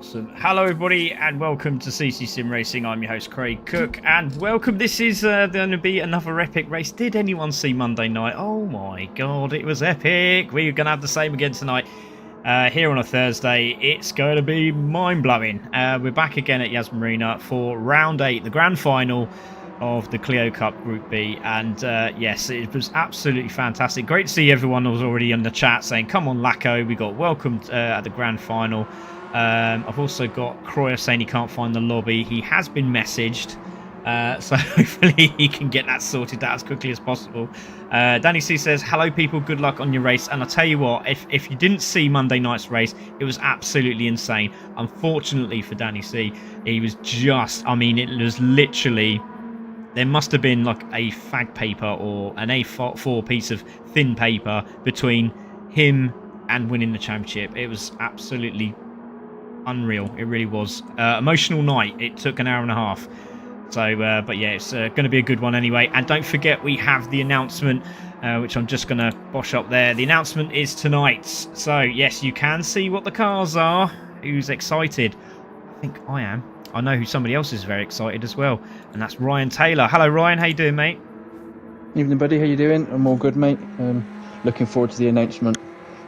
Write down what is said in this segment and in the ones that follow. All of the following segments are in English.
Awesome. Hello, everybody, and welcome to CC Sim Racing. I'm your host, Craig Cook, and welcome. This is going to be another epic race. Did anyone see Monday night? Oh my god, it was epic. We're going to have the same again tonight. Here on a Thursday, it's going to be mind-blowing. We're back again at Yas Marina for round 8, the grand final of the Clio Cup Group B, and yes, it was absolutely fantastic. Great to see everyone who was already in the chat saying, come on Lacko, we got welcomed at the grand final. I've also got Croyer saying he can't find the lobby. He has been messaged, so hopefully he can get that sorted out as quickly as possible. Danny C says, hello people, good luck on your race. And I'll tell you what, if you didn't see Monday night's race, it was absolutely insane. Unfortunately for Danny C, he was just, I mean, it was literally, there must have been like a fag paper or an A4 piece of thin paper between him and winning the championship. It was absolutely unreal. It really was. Emotional night. It took an hour and a half. So, but yeah, it's going to be a good one anyway. And don't forget, we have the announcement, which I'm just going to bosh up there. The announcement is tonight. So, yes, you can see what the cars are. Who's excited? I think I am. I know who somebody else is very excited as well, and that's Ryan Taylor. Hello, Ryan. How you doing, mate? Evening, buddy. How you doing? I'm all good, mate. Looking forward to the announcement.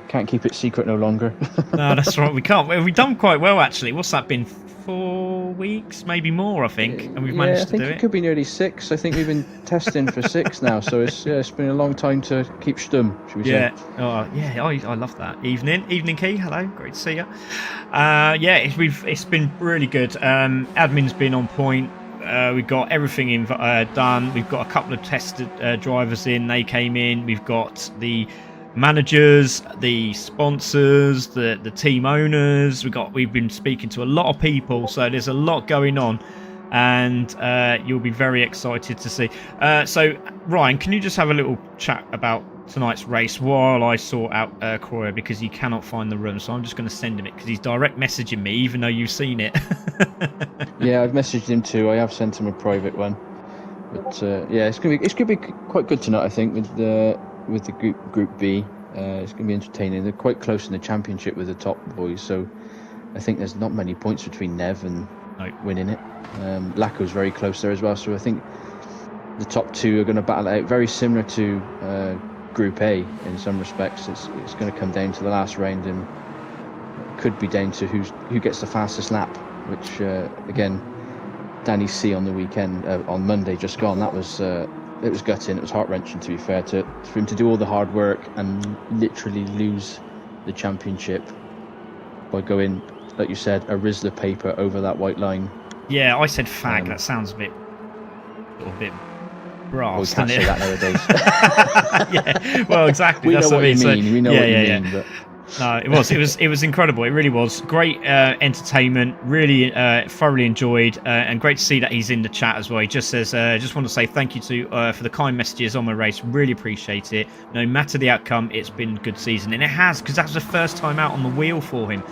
Can't keep it secret no longer. No, that's right. We can't. We've done quite well, actually. What's that been? 4 weeks, maybe more, I think, and we've managed to do it. I think it could be nearly 6. I think we've been testing for 6 now, so it's been a long time to keep stum, should we say? Yeah. Oh, yeah. I love that. Evening, Key. Hello. Great to see you. Yeah, it's been really good. Admin's been on point. We've got everything done. We've got a couple of tested drivers in. They came in. We've got the managers, the sponsors, the team owners. We've been speaking to a lot of people, so there's a lot going on, and you'll be very excited to see. So Ryan, can you just have a little chat about tonight's race while I sort out Croyer, because he cannot find the room, so I'm just going to send him it because he's direct messaging me even though you've seen it. Yeah, I've messaged him too. I have sent him a private one, but yeah, it's gonna be quite good tonight, I think, with the group B. It's going to be entertaining. They're quite close in the championship with the top boys, so I think there's not many points between Nev and winning it. Lacko's very close there as well, so I think the top two are going to battle it out, very similar to Group A in some respects. It's going to come down to the last round, and it could be down to who gets the fastest lap, which again, Danny C on the weekend, on Monday just gone, that was it was gutting. It was heart-wrenching, to be fair, for him to do all the hard work and literally lose the championship by going, like you said, a Rizzler paper over that white line. Yeah, I said fag. That sounds a bit brass. Well, we can't say that nowadays. Yeah, well, exactly. We That's know what you mean. So, we know what you mean. But... No, it was incredible. It really was great entertainment. Really thoroughly enjoyed, and great to see that he's in the chat as well. He just says, just want to say thank you for the kind messages on my race. Really appreciate it. No matter the outcome, it's been a good season, and it has, because that was the first time out on the wheel for him.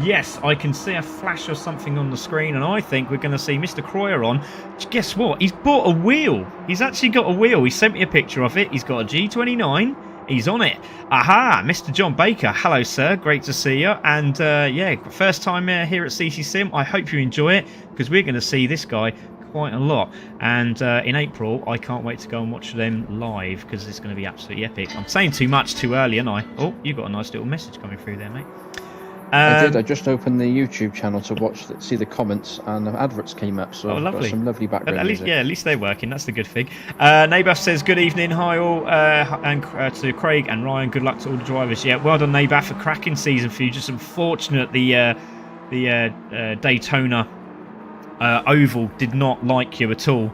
Yes, I can see a flash of something on the screen, and I think we're going to see Mr. Croyer on. Guess what? He's bought a wheel. He's actually got a wheel. He sent me a picture of it. He's got a G29. He's on it. Aha, Mr. John Baker. Hello, sir. Great to see you. And yeah, first time here at CC Sim. I hope you enjoy it, because we're going to see this guy quite a lot. And in April, I can't wait to go and watch them live, because it's going to be absolutely epic. I'm saying too much too early, aren't I? Oh, you got a nice little message coming through there, mate. I did. I just opened the YouTube channel to see the comments, and the adverts came up. So I've got some lovely background music. At least they're working. That's the good thing. Nabaf says, good evening. Hi all. And to Craig and Ryan, good luck to all the drivers. Yeah, well done, Nabaf. A cracking season for you. Just unfortunate the Daytona Oval did not like you at all.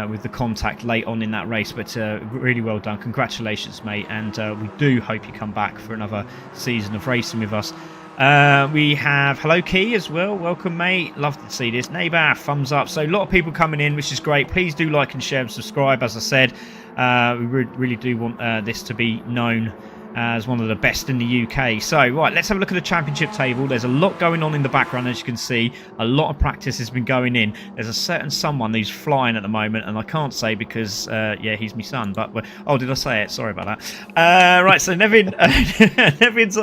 With the contact late on in that race, but really well done. Congratulations, mate. And we do hope you come back for another season of racing with us. We have Hello Key as well. Welcome, mate. Love to see this. Neighbour, thumbs up. So a lot of people coming in, which is great. Please do like and share and subscribe. As I said, we really do want this to be known as one of the best in the UK. So, right, let's have a look at the championship table. There's a lot going on in the background, as you can see. A lot of practice has been going in. There's a certain someone who's flying at the moment, and I can't say because, yeah, he's my son. But oh, did I say it? Sorry about that. Right, so Nevin, Nevin's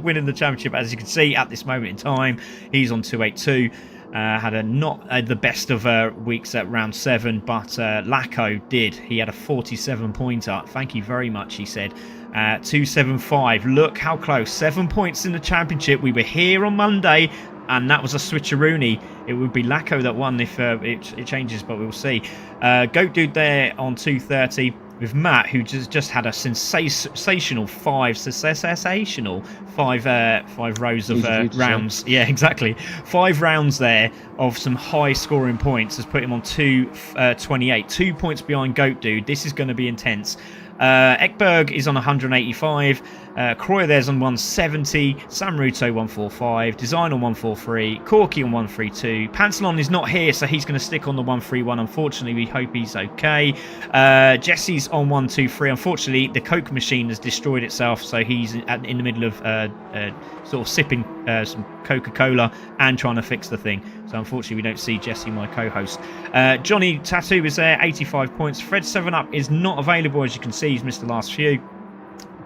winning the championship, as you can see at this moment in time. He's on 282. Had not the best of weeks at round 7, but Lacko did. He had a 47 pointer. Thank you very much, he said. 275. Look how close. 7 points in the championship. We were here on Monday, and that was a switcheroony. It would be Lacko that won if it changes, but we'll see. Goat Dude there on 230. With Matt, who just had a sensational five rows of rounds. Yeah, exactly. 5 rounds there of some high scoring points has put him on 228. 2 points behind Goat Dude. This is going to be intense. Ekberg is on 185. Croy there's on 170. Samruto 145. Design on 143. Corky on 132. Pansalon is not here, so he's going to stick on the 131. Unfortunately, we hope he's okay. Jesse's on 123. Unfortunately, the Coke machine has destroyed itself, so he's in the middle of sort of sipping some Coca-Cola and trying to fix the thing. So unfortunately, we don't see Jesse, my co-host. Johnny Tattoo is there, 85 points. Fred 7up is not available, as you can see. He's missed the last few.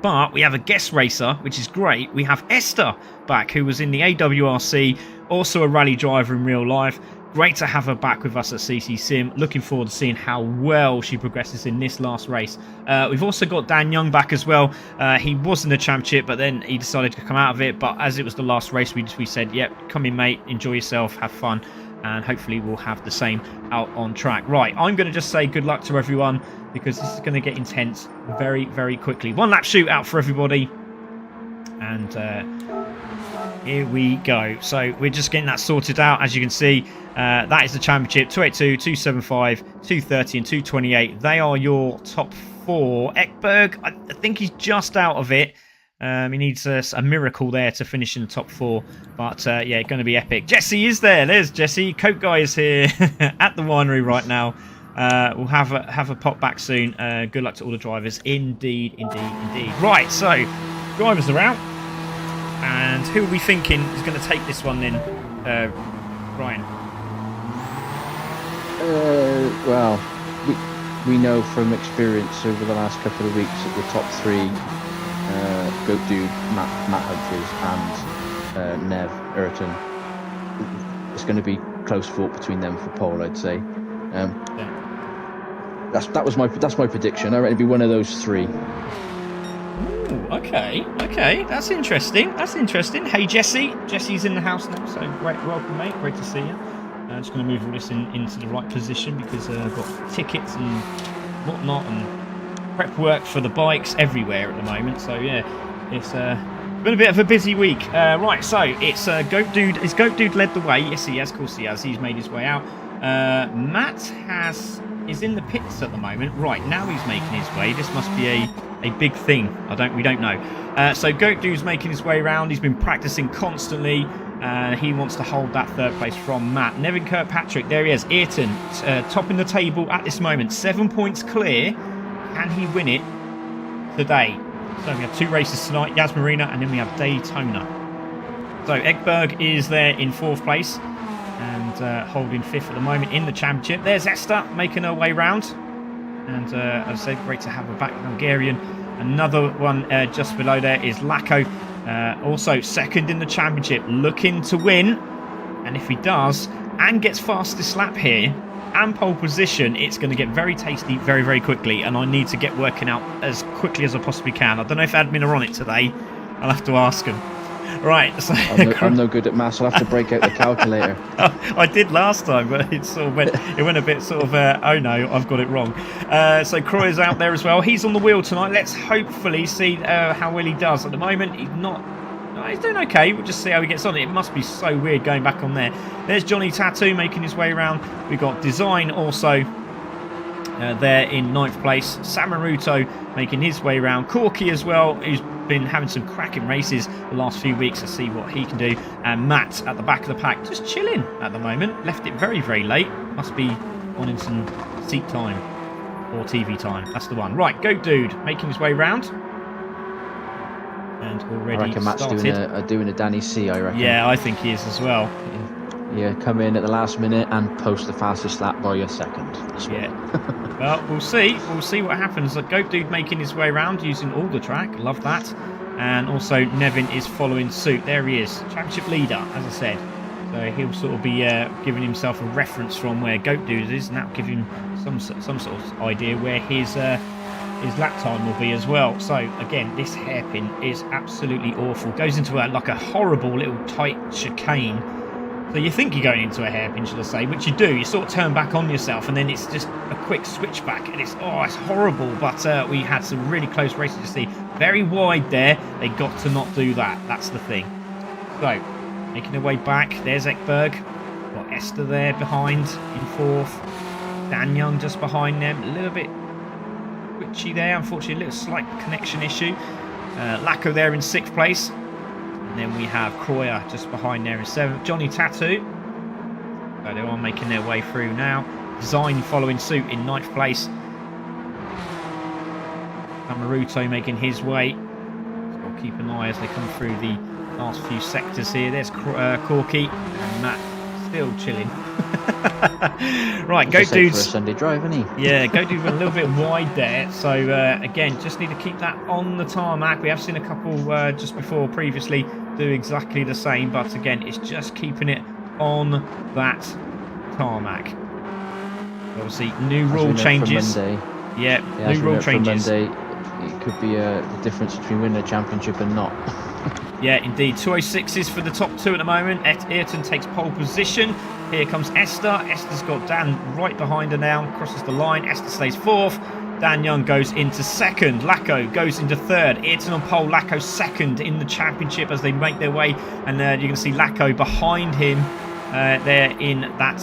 But we have a guest racer, which is great. We have Esther back, who was in the AWRC, also a rally driver in real life. Great to have her back with us at CC Sim. Looking forward to seeing how well she progresses in this last race. We've also got Dan Young back as well. He was in the championship, but then he decided to come out of it. But as it was the last race, we said, yep, come in, mate, enjoy yourself, have fun. And hopefully we'll have the same out on track. Right, I'm going to just say good luck to everyone, because this is going to get intense very, very quickly. 1 lap shootout for everybody. And here we go. So we're just getting that sorted out. As you can see, that is the championship. 282, 275, 230 and 228. They are your top 4. Ekberg, I think he's just out of it. He needs a miracle there to finish in the top 4. But yeah, going to be epic. Jesse is there. There's Jesse. Coke Guy is here at the winery right now. We'll have a pop back soon. Good luck to all the drivers. Indeed, indeed, indeed. Right, so drivers are out. And who are we thinking is going to take this one then, Ryan? Well, we know from experience over the last couple of weeks that the top 3, Goat Dude, Matt Hudges and Nev Ayrton, it's going to be close fought between them for pole, I'd say. Yeah. That's my prediction. I reckon it'd be one of those 3. Ooh, okay, that's interesting. Hey, Jesse. Jesse's in the house now, so great, welcome, mate. Great to see you. I'm just going to move all this into the right position, because I've got tickets and whatnot and prep work for the bikes everywhere at the moment. So yeah, it's been a bit of a busy week. Right, so it's Goat Dude. Is Goat Dude led the way? Yes, he has. Of course he has. He's made his way out. Matt is in the pits at the moment. Right, now he's making his way. This must be a big thing. We don't know. So Goat Dude's making his way around. He's been practicing constantly. He wants to hold that 3rd place from Matt. Nevin Kirkpatrick, there he is. Ayrton, topping the table at this moment. 7 points clear. Can he win it today? So we have 2 races tonight, Yas Marina, and then we have Daytona. So Ekberg is there in 4th place and holding 5th at the moment in the championship. There's Esther making her way round. And as I said, great to have her back, Hungarian. Another one just below there is Lacko. Also 2nd in the championship, looking to win. And if he does, and gets fastest lap here, and pole position, it's going to get very tasty very, very quickly. And I need to get working out as quickly as I possibly can. I don't know if admin are on it today. I'll have to ask them. Right, so I'm no good at maths. I'll have to break out the calculator. I did last time, but it sort of went a bit sort of oh no, I've got it wrong. So Croy is out there as well. He's on the wheel tonight. Let's hopefully see how well he does. At the moment, he's not. He's doing okay. We'll just see how he gets on. It must be so weird going back on there. There's Johnny Tattoo making his way around. We've got Design also there in 9th place. Samaruto making his way around. Corky as well, who's been having some cracking races the last few weeks. To see what he can do. And Matt at the back of the pack, just chilling at the moment. Left it very, very late. Must be wanting some seat time or TV time. That's the one. Right, Goat Dude making his way round. and I already reckon Matt's started. doing a Danny C, I reckon. Yeah, I think he is as well. Yeah, come in at the last minute and post the fastest lap by a second. Yeah. Well, we'll see. We'll see what happens. Goat Dude making his way around using all the track. Love that. And also Nevin is following suit. There he is. Championship leader, as I said. So he'll sort of be giving himself a reference from where Goat Dude is, and that'll give him some sort of idea where his lap time will be as well. So again, this hairpin is absolutely awful. Goes into like a horrible little tight chicane. So you think you're going into a hairpin, should I say, which you do. You sort of turn back on yourself, and then it's just a quick switchback, and it's horrible. But we had some really close races to see. Very wide there. They got to not do that. That's the thing. So making their way back. There's Ekberg. Got Esther there behind in fourth. Dan Young just behind them. A little bit twitchy there. Unfortunately, a little slight connection issue. Lacko there in sixth place. And then we have Croyer just behind there in seventh. Johnny Tattoo. So they're all making their way through now. Design following suit in ninth place. Amaruto making his way. So we'll keep an eye as they come through the last few sectors here. There's Corky and Matt still chilling. Right, Goat Dude's for a Sunday drive, isn't he? Yeah, Goat Dude went a little bit wide there. So again, just need to keep that on the tarmac. We have seen a couple just before previously do exactly the same, but again, it's just keeping it on that tarmac. Obviously, new rule changes. Yeah, new rule changes. Monday, it could be the difference between winning a championship and not. Yeah, indeed. 206s for the top two at the moment. Ayrton takes pole position. Here comes Esther. Esther's got Dan right behind her now. Crosses the line. Esther stays fourth. Dan Young goes into second. Lacko goes into third. Ayrton on pole. Lacko second in the championship as they make their way. And you can see Lacko behind him there in that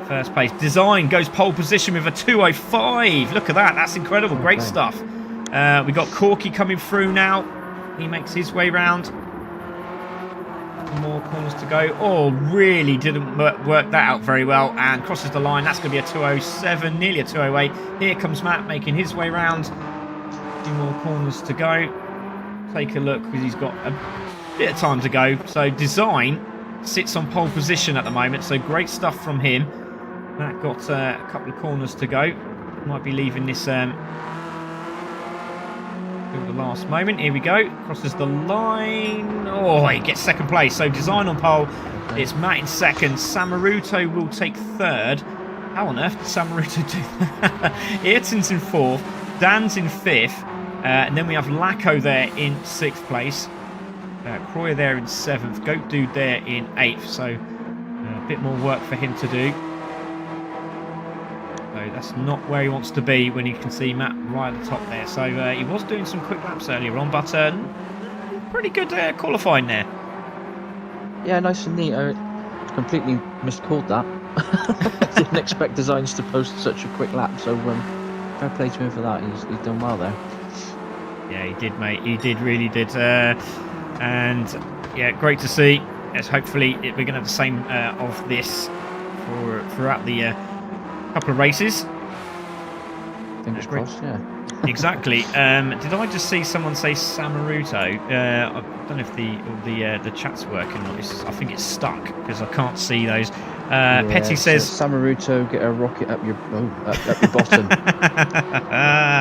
first place. Design goes pole position with a 205. Look at that. That's incredible. Great stuff. We got Corky coming through now. He makes his way round. More corners to go. Oh, really didn't work that out very well and crosses the line. That's going to be a 207, nearly a 208. Here comes Matt making his way round. A few more corners to go. Take a look because he's got a bit of time to go. So Design sits on pole position at the moment. So great stuff from him. Matt got a couple of corners to go. Might be leaving this the last moment. Here we go. Crosses the line. Oh, he gets second place. So Design on pole. It's Matt in second. Samaruto will take third. How on earth did Samaruto do that? Ayrton's in fourth. Dan's in fifth. And then we have Lacko there in sixth place. Croyer there in seventh. Goat Dude there in eighth. So a bit more work for him to do. So that's not where he wants to be when you can see Matt right at the top there. So he was doing some quick laps earlier on, but pretty good qualifying there. Yeah, nice and neat. I completely miscalled that. Didn't expect Designs to post such a quick lap, so fair play to him for that. He's done well there. Yeah, he did, mate. He really did. And yeah, great to see. As hopefully we're going to have the same of this throughout the couple of races. Fingers crossed, yeah. Exactly. Did I just see someone say Samaruto? I don't know if the chat's working or not. I think it's stuck because I can't see those. Petty says Samaruto, get a rocket up your up your bottom.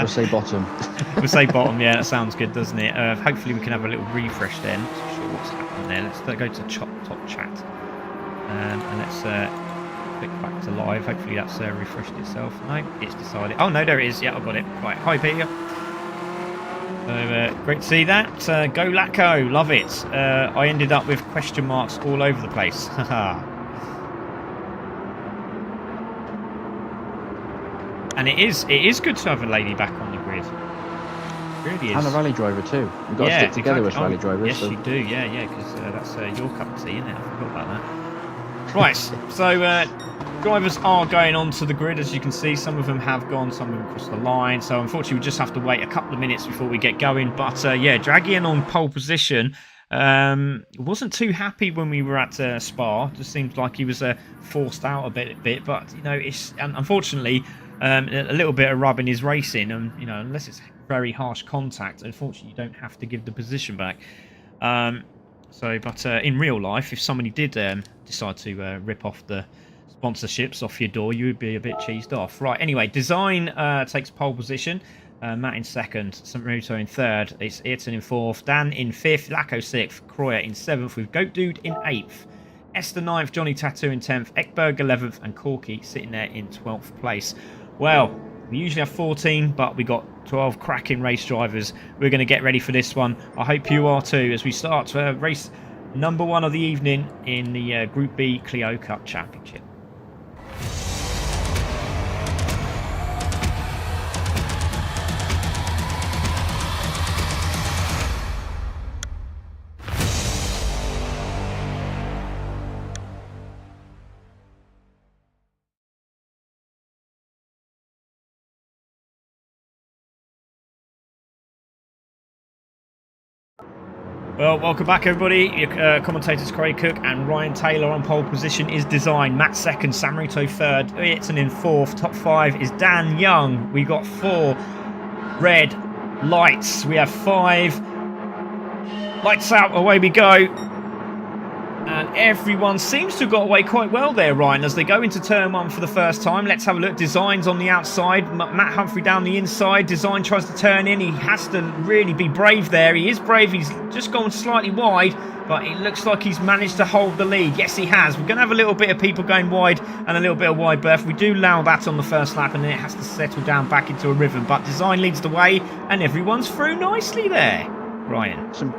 We'll say bottom. We'll say bottom. Yeah, that sounds good, doesn't it? Hopefully we can have a little refresh then. Not sure what's happened there. Let's go to top chat and let's. Click back to live. Hopefully that's refreshed itself. No, it's decided. Oh no, there it is. Yeah, I've got it. Right, hi Peter. So great to see that. Go Lacko, love it. I ended up with question marks all over the place. And it is good to have a lady back on the grid. It really is. And a rally driver too. We've got to stick together with rally drivers. Yes, you do. Yeah, because that's your cup of tea, isn't it? I forgot about that. Right, so drivers are going onto the grid, as you can see. Some of them have gone, some of them across the line. So unfortunately, we just have to wait a couple of minutes before we get going. But yeah, Dragian on pole position. Wasn't too happy when we were at Spa. Just seems like he was forced out a bit. But you know, it's unfortunately a little bit of rubbing his racing, and you know, unless it's very harsh contact, unfortunately, you don't have to give the position back. But in real life, if somebody did decide to rip off the sponsorships off your door, you would be a bit cheesed off. Right, anyway, Design takes pole position. Matt in second, Samuruto in third, it's Ayrton in fourth, Dan in fifth, Lacko sixth, Croyer in seventh, with Goat Dude in eighth, Esther ninth, Johnny Tattoo in 10th, Ekberg 11th, and Corky sitting there in 12th place. Well, we usually have 14, but we got 12 cracking race drivers. We're going to get ready for this one. I hope you are too, as we start race number 1 of the evening in the Group B Clio Cup Championship. Well, welcome back everybody. Your commentators Craig Cook and Ryan Taylor on pole position is Design. Matt second, Samuruto third, Ayrton in fourth. Top 5 is Dan Young. We got 4 red lights. We have 5 lights out. Away we go. And everyone seems to have got away quite well there, Ryan, as they go into turn 1 for the first time. Let's have a look. Design's on the outside. Matt Humphrey down the inside. Design tries to turn in. He has to really be brave there. He is brave. He's just gone slightly wide, but it looks like he's managed to hold the lead. Yes, he has. We're going to have a little bit of people going wide and a little bit of wide berth. We do allow that on the first lap, and then it has to settle down back into a rhythm. But Design leads the way, and everyone's through nicely there. Ryan. Some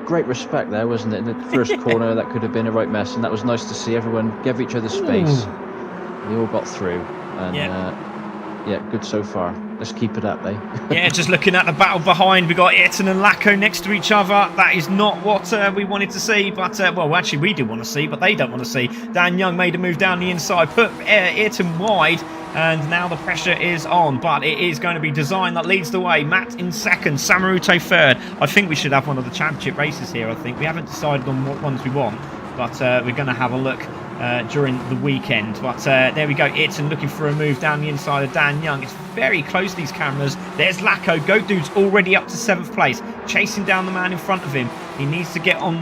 great respect there, wasn't it? In the first corner, that could have been a right mess, and that was nice to see. Everyone gave each other space. They all got through, and yeah, good so far. Let's keep it up, Yeah, just looking at the battle behind, we got Ayrton and Lacko next to each other. That is not what we wanted to see, but well, actually we do want to see, but they don't want to see. Dan Young made a move down the inside, put Ayrton wide, and now the pressure is on, but it is going to be Design that leads the way. Matt in second, Samuruto third. I think we should have one of the championship races here. I think we haven't decided on what ones we want, but we're going to have a look during the weekend. But there we go, Ayrton looking for a move down the inside of Dan Young. It's very close, these cameras. There's Lacko. Goat Dude's already up to 7th place, chasing down the man in front of him. He needs to get on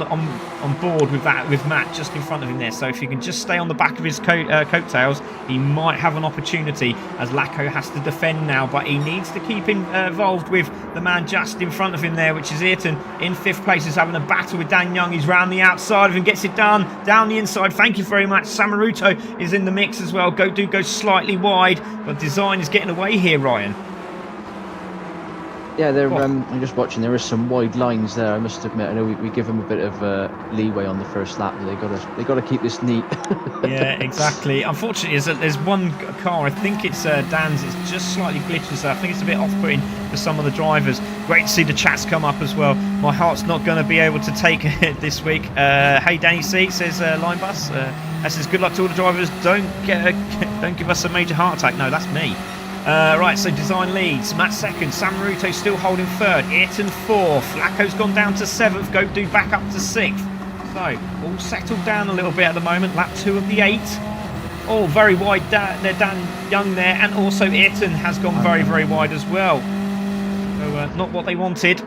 board with that, with Matt just in front of him there. So if you can just stay on the back of his coattails, he might have an opportunity, as Lacko has to defend now, but he needs to keep involved with the man just in front of him there, which is Ayrton in 5th place. He's having a battle with Dan Young. He's round the outside of him, gets it done down the inside. Thank you very much. Samuruto is in the mix as well. Goat Dude goes slightly wide, but Design is getting away here, Ryan. Yeah, they're. I'm just watching. There is some wide lines there. I must admit. I know we give them a bit of leeway on the first lap, but they got to keep this neat. Yeah, exactly. Unfortunately, there's one car. I think it's Dan's. It's just slightly glitchy, so I think it's a bit off-putting for some of the drivers. Great to see the chats come up as well. My heart's not going to be able to take it this week. Hey, Danny C says Line Bus. That says good luck to all the drivers. Don't give us a major heart attack. No, that's me. Right, so Design leads. Matt second. Samuruto still holding third. Ayrton 4th. Lacko's gone down to 7th. Goat Dude back up to 6th. So, all settled down a little bit at the moment. Lap 2 of the 8. Oh, very wide Dan Young there. And also Ayrton has gone very, very wide as well. So, not what they wanted.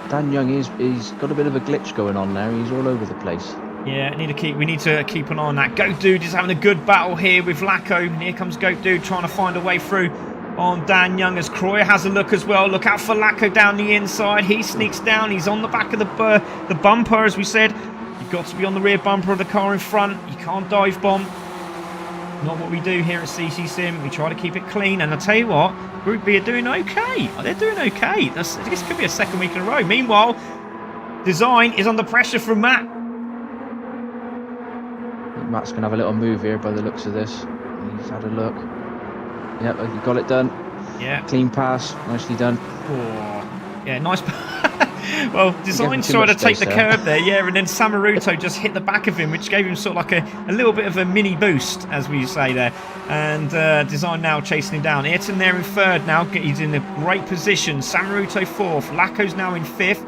Dan Young, he's got a bit of a glitch going on now. He's all over the place. Yeah, we need to keep an eye on that. Goat Dude is having a good battle here with Lacko. And here comes Goat Dude trying to find a way through on Dan Young, as Croyer has a look as well. Look out for Lacko down the inside. He sneaks down. He's on the back of the bumper, as we said. You've got to be on the rear bumper of the car in front. You can't dive bomb. Not what we do here at CC Sim. We try to keep it clean. And I tell you what, Group B are doing okay. They're doing okay. This could be a second week in a row. Meanwhile, Design is under pressure from Matt. Matt's going to have a little move here by the looks of this. He's had a look. Yep, he got it done. Yeah. Clean pass. Nicely done. Oh, yeah, nice. Well, Design's trying to take the curb there, yeah, and then Samuruto just hit the back of him, which gave him sort of like a little bit of a mini boost, as we say there. And Design now chasing him down. Ayrton there in 3rd now. He's in a great position. Samuruto 4th. Lacko's now in 5th.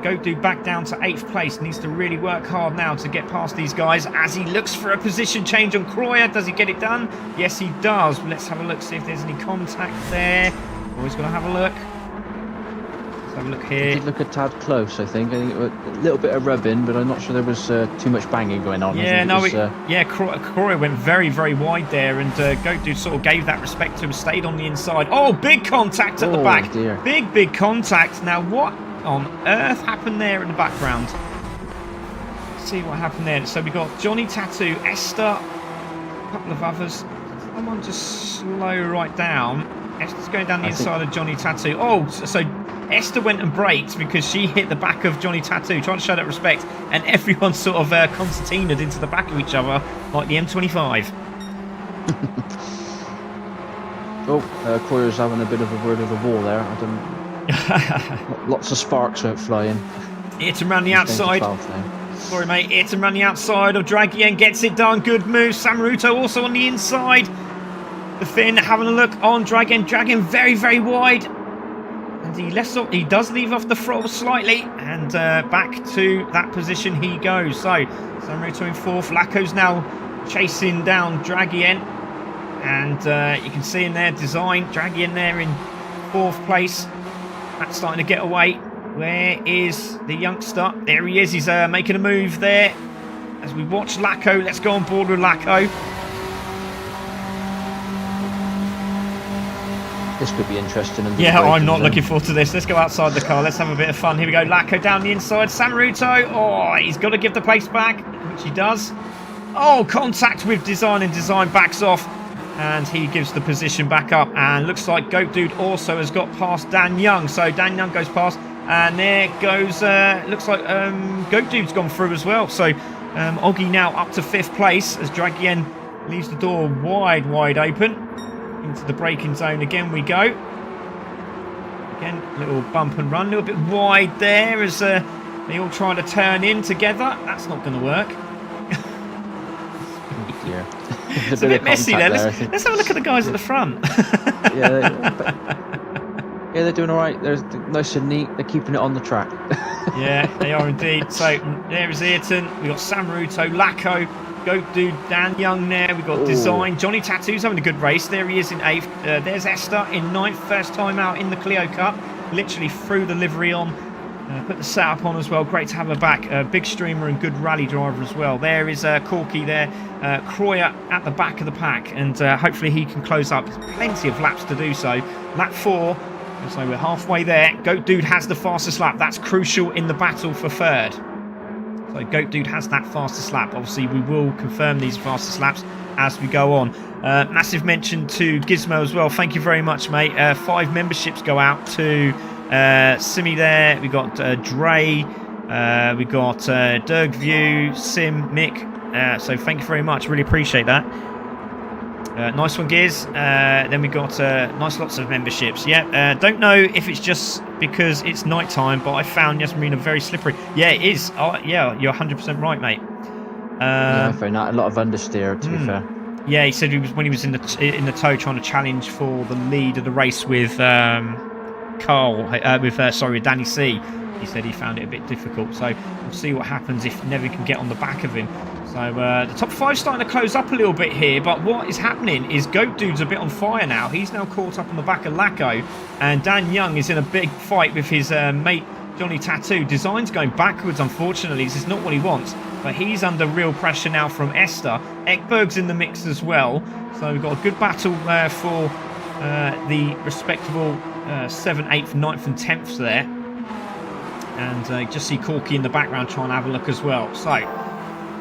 Goat Dude back down to 8th place. Needs to really work hard now to get past these guys as he looks for a position change on Croyer. Does he get it done? Yes, he does. Let's have a look, see if there's any contact there. Always got to have a look. have a look It here. did look a tad close, I think. I think it was a little bit of rubbing, but I'm not sure there was too much banging going on. Yeah, I think Croy went very, very wide there, and Goat Dude sort of gave that respect to him, stayed on the inside. Oh, big contact at the back. Dear. Big contact. Now, what on earth happened there in the background? Let's see what happened there. So we got Johnny Tattoo, Esther, a couple of others. Someone just slow right down. Esther's going down the inside of Johnny Tattoo. Oh, so Esther went and braked because she hit the back of Johnny Tattoo, trying to show that respect, and everyone sort of concertinaed into the back of each other like the M25. Croyer's having a bit of a word of a war there. Lots of sparks went flying. Hit him around the outside. Sorry, mate. Hit him around the outside of Dragien. Gets it done. Good move. Samaruto also on the inside. The Finn having a look on Dragien. Dragien very, very wide. And he does leave off the throttle slightly. And back to that position he goes. So, Samaruto in fourth. Laco's now chasing down Dragien. And you can see in there, Design. Dragien there in fourth place. That's starting to get away. Where is the youngster? There he is. He's making a move there. As we watch Laco. Let's go on board with Laco. This could be interesting. Yeah, I'm not looking forward to this. Let's go outside the car. Let's have a bit of fun. Here we go. Laco down the inside. Samaruto. Oh, he's got to give the pace back, which he does. Oh, contact with Design, and Design backs off. And he gives the position back up. And looks like Goat Dude also has got past Dan Young. So Dan Young goes past. And there goes, looks like Goat Dude's gone through as well. So Oggy now up to fifth place as Dragien leaves the door wide open. Into the braking zone again we go. Again, little bump and run, a little bit wide there as they all try to turn in together. That's not going to work. Yeah. It's a bit messy there. Let's have a look at the guys at the front. Yeah, they're doing all right. They're nice and neat. They're keeping it on the track. Yeah, they are indeed. So there is Ayrton. We got Samaruto, Laco, Goat Dude, Dan Young there. We got Design. Johnny Tattoo's having a good race. There he is in eighth. There's Esther in ninth. First time out in the Clio Cup. Literally threw the livery on. Put the setup on as well. Great to have her back. Big streamer and good rally driver as well. There is Corky there. Croyer at the back of the pack. And hopefully he can close up. There's plenty of laps to do so. Lap 4. So we're halfway there. Goat Dude has the fastest lap. That's crucial in the battle for third. So Goat Dude has that fastest lap. Obviously, we will confirm these fastest laps as we go on. Massive mention to Gizmo as well. Thank you very much, mate. 5 memberships go out to Simi there. We got Dre. We got Dirgview, Sim, Mick. So thank you very much. Really appreciate that. Nice one, Gears. Then we got nice lots of memberships. Yeah, don't know if it's just because it's night time, but I found Yas Marina very slippery. Yeah, it is. Oh, yeah, you're 100% right, mate. Yeah, I found that a lot of understeer, to be fair. Yeah, he said when he was in the tow trying to challenge for the lead of the race with with Danny C. He said he found it a bit difficult. So we'll see what happens if Nevin can get on the back of him. So the top 5 starting to close up a little bit here, but what is happening is Goat Dude's a bit on fire now. He's now caught up on the back of Laco, and Dan Young is in a big fight with his mate Johnny Tattoo. Design's going backwards, unfortunately. This is not what he wants, but he's under real pressure now from Esther. Ekberg's in the mix as well, so we've got a good battle for the respectable 7th, 8th, 9th and 10th there. And just see Corky in the background trying to have a look as well. So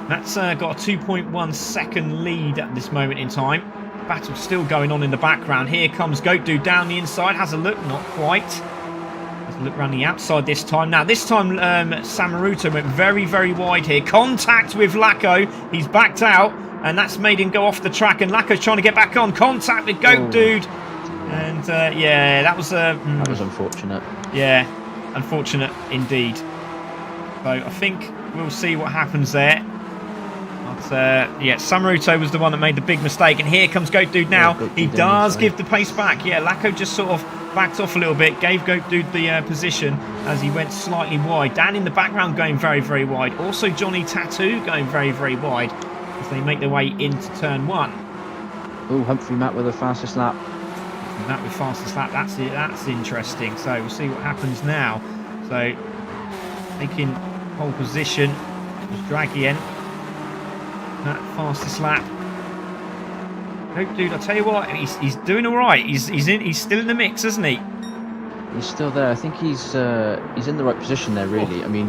that's got a 2.1 second lead at this moment in time. Battle still going on in the background. Here comes Goat Dude down the inside. Has a look, not quite. Has a look around the outside this time. Now this time Samaruto went very, very wide here. Contact with Laco. He's backed out, and that's made him go off the track. And Laco's trying to get back on. Contact with Goat Dude. And yeah, that was that was unfortunate. Yeah, unfortunate indeed. So I think we'll see what happens there. But yeah, Samaruto was the one that made the big mistake, and here comes Goat Dude now. He does give the pace back. Yeah, Laco just sort of backed off a little bit, gave Goat Dude the position as he went slightly wide. Dan in the background going very, very wide. Also Johnny Tattoo going very, very wide as they make their way into turn 1. Oh, Humphrey Matt with the fastest lap. And that with fastest lap, that's it. That's interesting. So we'll see what happens now. So taking pole position was Dragian. That fastest lap. Oh, dude, I tell you what, he's doing all right. He's still in the mix, isn't he? He's still there. I think he's in the right position there, really. I mean,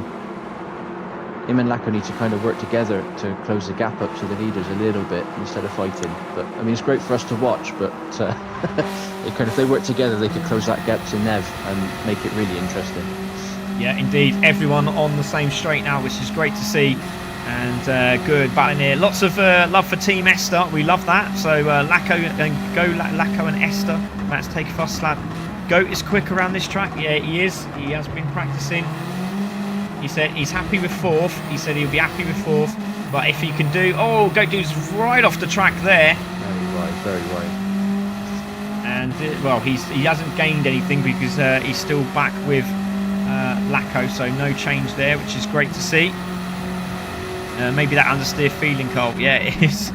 him and Lacko need to kind of work together to close the gap up to the leaders a little bit instead of fighting. But I mean, it's great for us to watch. But if they work together, they could close that gap to Nev and make it really interesting. Yeah, indeed. Everyone on the same straight now, which is great to see. And good battling here. Lots of love for Team Esther. We love that. So Lacko and Esther. Let's take a fast lap. Goat is quick around this track. Yeah, he is. He has been practicing. He said he's happy with 4th. He said he'll be happy with 4th. But if he can do... Oh, Goat Dude's right off the track there. Very right. And, well, he hasn't gained anything because he's still back with Lacko. So no change there, which is great to see. Maybe that understeer feeling, Carl. Yeah, it is.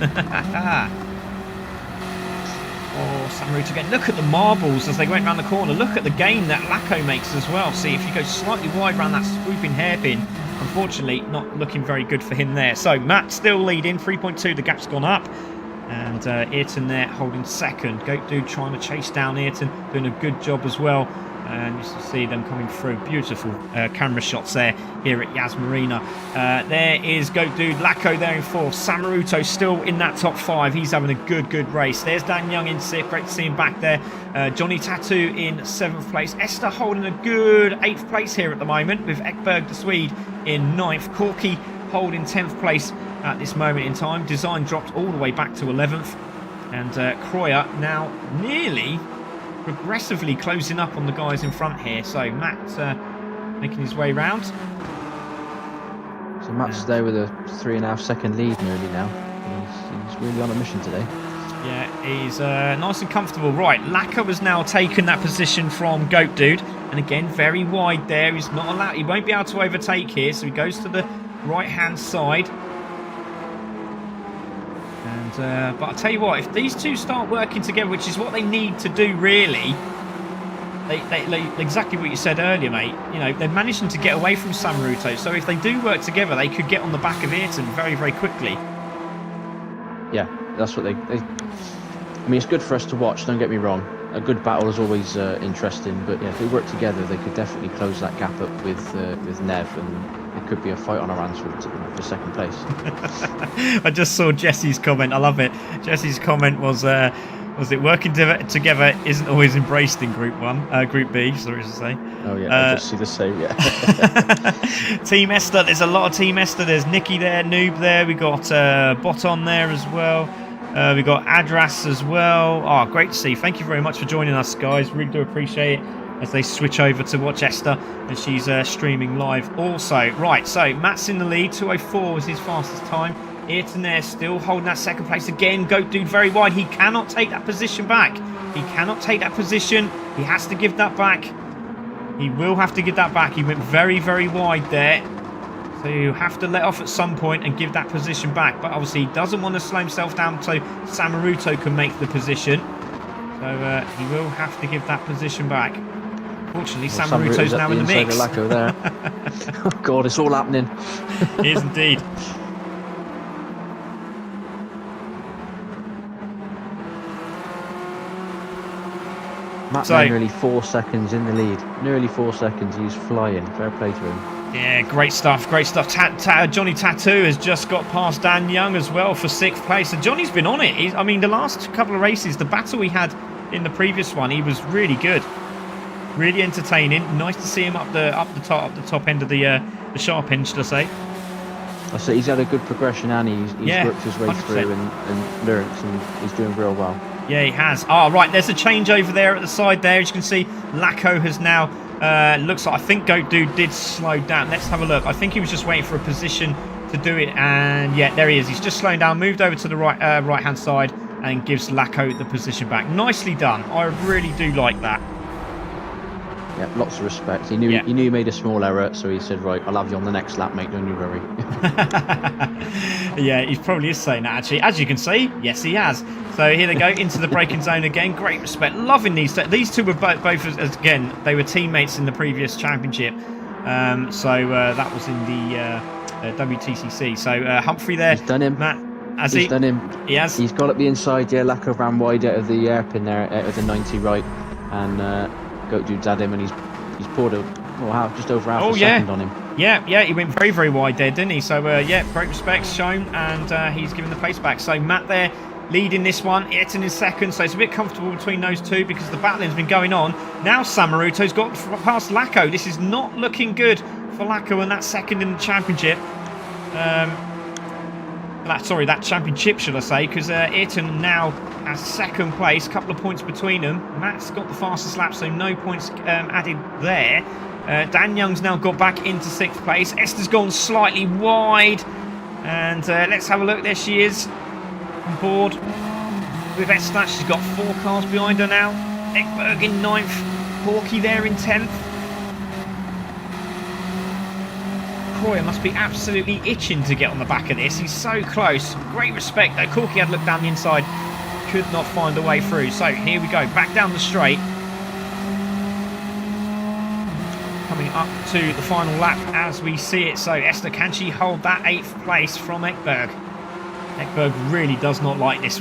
Oh, Samaruto again. Look at the marbles as they went around the corner. Look at the gain that Lacko makes as well. See, if you go slightly wide around that swooping hairpin, unfortunately, not looking very good for him there. So, Matt still leading, 3.2. The gap's gone up. And Ayrton there holding second. Goat Dude trying to chase down Ayrton, doing a good job as well. And you see them coming through. Beautiful camera shots there here at Yas Marina. There is Goat Dude. Lacko there in 4th. Samaruto still in that top 5. He's having a good race. There's Dan Young in 6th. Great to see him back there. Johnny Tattoo in 7th place. Esther holding a good 8th place here at the moment with Ekberg the Swede in 9th. Corky holding 10th place at this moment in time. Design dropped all the way back to 11th. And Croyer now nearly... progressively closing up on the guys in front here. So Matt making his way round. So Matt's there with a 3.5 second lead nearly now. He's really on a mission today. Yeah, he's nice and comfortable. Right, Lacko has now taken that position from Goat Dude. And again, very wide there. He's not allowed. He won't be able to overtake here. So he goes to the right-hand side. But I'll tell you what, if these two start working together, which is what they need to do really, they exactly what you said earlier, mate. You know, they're managing to get away from Samaruto. So if they do work together, they could get on the back of Ayrton very quickly. Yeah, that's what they I mean, it's good for us to watch, don't get me wrong. A good battle is always interesting, but yeah, if they work together, they could definitely close that gap up with Nev, and it could be a fight on our hands for second place. I just saw Jesse's comment. I love it. Jesse's comment was it working together isn't always embraced in Group B, sorry to say. Oh yeah, I just see the same. Yeah. Team Esther. There's a lot of Team Esther. There's Nikki there, Noob there. We got Bot on there as well. We got Adras as well. Oh, great to see. Thank you very much for joining us, guys. Really do appreciate it as they switch over to watch Esther, and she's streaming live also. Right, so Matt's in the lead. 2:04 was his fastest time. Ayrton there still holding that second place again. Goat Dude very wide. He cannot take that position back. He cannot take that position. He has to give that back. He will have to give that back. He went very wide there. So you have to let off at some point and give that position back. But obviously he doesn't want to slow himself down so Samaruto can make the position. So he will have to give that position back. Fortunately, Samaruto's now in the mix. There. Oh God, it's all happening. It is indeed. Matt nearly 4 seconds in the lead. Nearly 4 seconds. He's flying. Fair play to him. Yeah, great stuff. Johnny Tattoo has just got past Dan Young as well for 6th place. And Johnny's been on it. I mean, the last couple of races, the battle we had in the previous one, he was really good. Really entertaining. Nice to see him up the top end of the sharp end, should I say. I say he's had a good progression, and he's worked his way 100%. Through and learnt, and he's doing real well. Yeah, he has. Oh, right, there's a change over there at the side there. As you can see, Lacko has now, looks like, I think Goat Dude did slow down. Let's have a look. I think he was just waiting for a position to do it. And yeah, there he is. He's just slowing down, moved over to the right-hand side and gives Lacko the position back. Nicely done. I really do like that. Yeah, lots of respect. He knew he made a small error, so he said, "Right, I'll have you on the next lap, mate. Don't you worry." Yeah, he probably is saying that actually. As you can see, yes, he has. So here they go into the braking zone again. Great respect. Loving these. These two were both again. They were teammates in the previous championship. That was in the WTCC. So Humphrey there. He's done him. Matt, He's done him. He has. He's got up the inside. Yeah, Lacko ran wide out of the airpin there, out of the 90 right, and Goat Dude's had him, and he's poured just over half a second on him. Yeah, he went very, very wide there, didn't he? So, great respect shown, and he's given the pace back. So, Matt there leading this one, Ayrton in second, so it's a bit comfortable between those two because the battling's been going on. Now, Samaruto's got past Lacko. This is not looking good for Lacko and that second in the championship. That championship, should I say, because Ayrton now has second place, a couple of points between them. Matt's got the fastest lap, so no points added there. Dan Young's now got back into 6th place. Esther's gone slightly wide. And let's have a look. There she is on board with Esther. She's got 4 cars behind her now. Ekberg in 9th. Corky there in 10th. Croyer must be absolutely itching to get on the back of this. He's so close. Great respect though. Corky had looked down the inside. Could not find a way through. So here we go. Back down the straight. Coming up to the final lap as we see it. So Esther, can she hold that 8th place from Ekberg? Ekberg really does not like this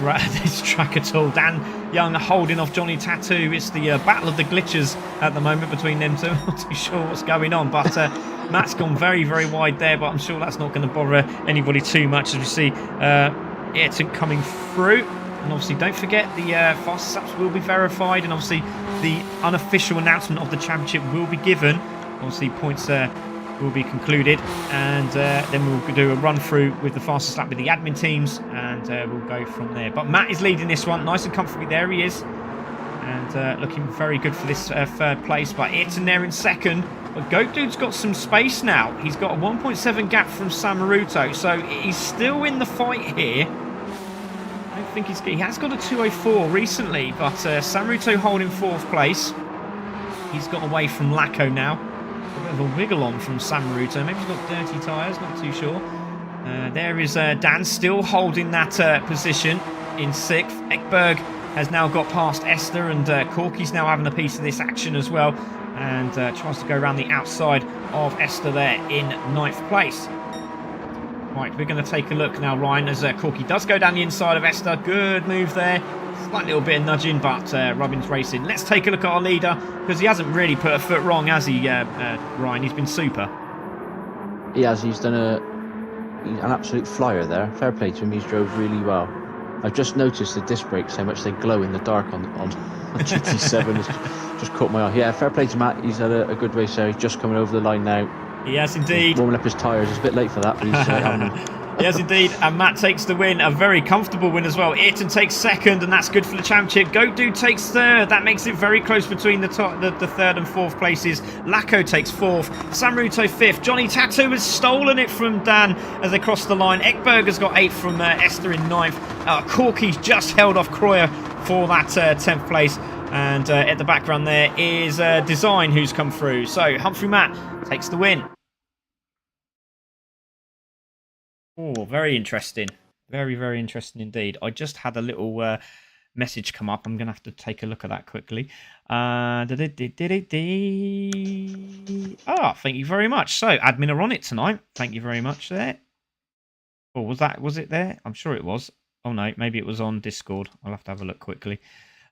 track at all. Dan Young holding off Johnny Tattoo. It's the battle of the glitches at the moment between them two. I'm not too sure what's going on, but Matt's gone very, very wide there, but I'm sure that's not going to bother anybody too much as we see Ayrton coming through. And obviously don't forget the fastest laps will be verified, and obviously the unofficial announcement of the championship will be given. Obviously points will be concluded, and then we'll do a run through with the fastest lap with the admin teams, and we'll go from there. But Matt is leading this one nice and comfortably. There he is, and looking very good for this 3rd place. But Ayrton there in 2nd. But Goat Dude's got some space now. He's got a 1.7 gap from Samaruto, so he's still in the fight here. I don't think he has got a 2:04 recently, but Samaruto holding 4th place. He's got away from Lacko now. A bit of a wiggle on from Samaruto. Maybe he's got dirty tyres, not too sure. There is Dan still holding that position in 6th. Ekberg has now got past Esther, and Corky's now having a piece of this action as well, and tries to go around the outside of Esther there in 9th place. Right, we're going to take a look now, Ryan, as Corky does go down the inside of Esther. Good move there. Slight little bit of nudging, but Robin's racing. Let's take a look at our leader, because he hasn't really put a foot wrong, has he, Ryan? He's been super. He has. He's done an absolute flyer there. Fair play to him. He's drove really well. I've just noticed the disc brakes, how much they glow in the dark on GT7. It's just caught my eye. Yeah, fair play to Matt. He's had a good race there. He's just coming over the line now. He has indeed. He's warming up his tyres. It's a bit late for that, but he's Yes, indeed. And Matt takes the win. A very comfortable win as well. Ayrton takes 2nd, and that's good for the championship. Goat Dude takes 3rd. That makes it very close between the 3rd and 4th places. Lacko takes 4th. Samaruto 5th. Johnny Tattoo has stolen it from Dan as they cross the line. Ekberg has got 8th from Esther in 9th. Corky's just held off Croyer for that 10th place. And at the background there is Design, who's come through. So Humphrey Matt takes the win. Oh, very interesting. Very, very interesting indeed. I just had a little message come up. I'm going to have to take a look at that quickly. Thank you very much. So, admin are on it tonight. Thank you very much there. Oh, was it there? I'm sure it was. Oh, no, maybe it was on Discord. I'll have to have a look quickly.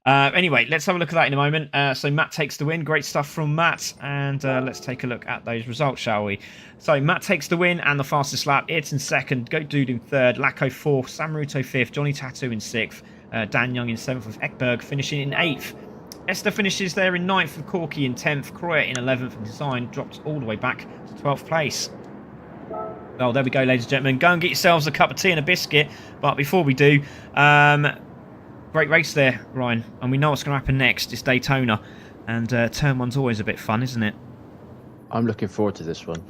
Anyway, let's have a look at that in a moment. So Matt takes the win. Great stuff from Matt. And let's take a look at those results, shall we? So Matt takes the win and the fastest lap. Ayrton 2nd. Goat Dude in 3rd. Lacko 4th. Samaruto 5th. Johnny Tattoo in 6th. Dan Young in 7th with Ekberg finishing in 8th. Esther finishes there in 9th with Corky in 10th. Croyer in 11th. And Design drops all the way back to 12th place. Well, there we go, ladies and gentlemen. Go and get yourselves a cup of tea and a biscuit. But before we do... great race there, Ryan, and we know what's going to happen next. It's Daytona, and turn 1's always a bit fun, isn't it? I'm looking forward to this one.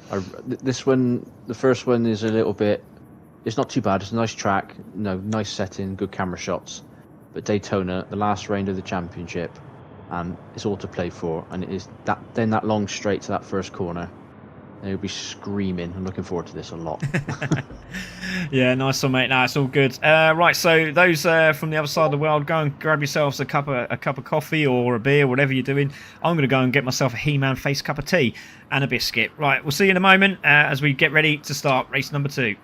This one, the first one is a little bit... It's not too bad. It's a nice track, nice setting, good camera shots. But Daytona, the last round of the championship, and it's all to play for. And it is that long straight to that first corner. They'll be screaming. I'm looking forward to this a lot. Yeah, nice one, mate. No, it's all good. Right, so those from the other side of the world, go and grab yourselves a cup of coffee or a beer, whatever you're doing. I'm going to go and get myself a He-Man face cup of tea and a biscuit. Right, we'll see you in a moment as we get ready to start race number 2.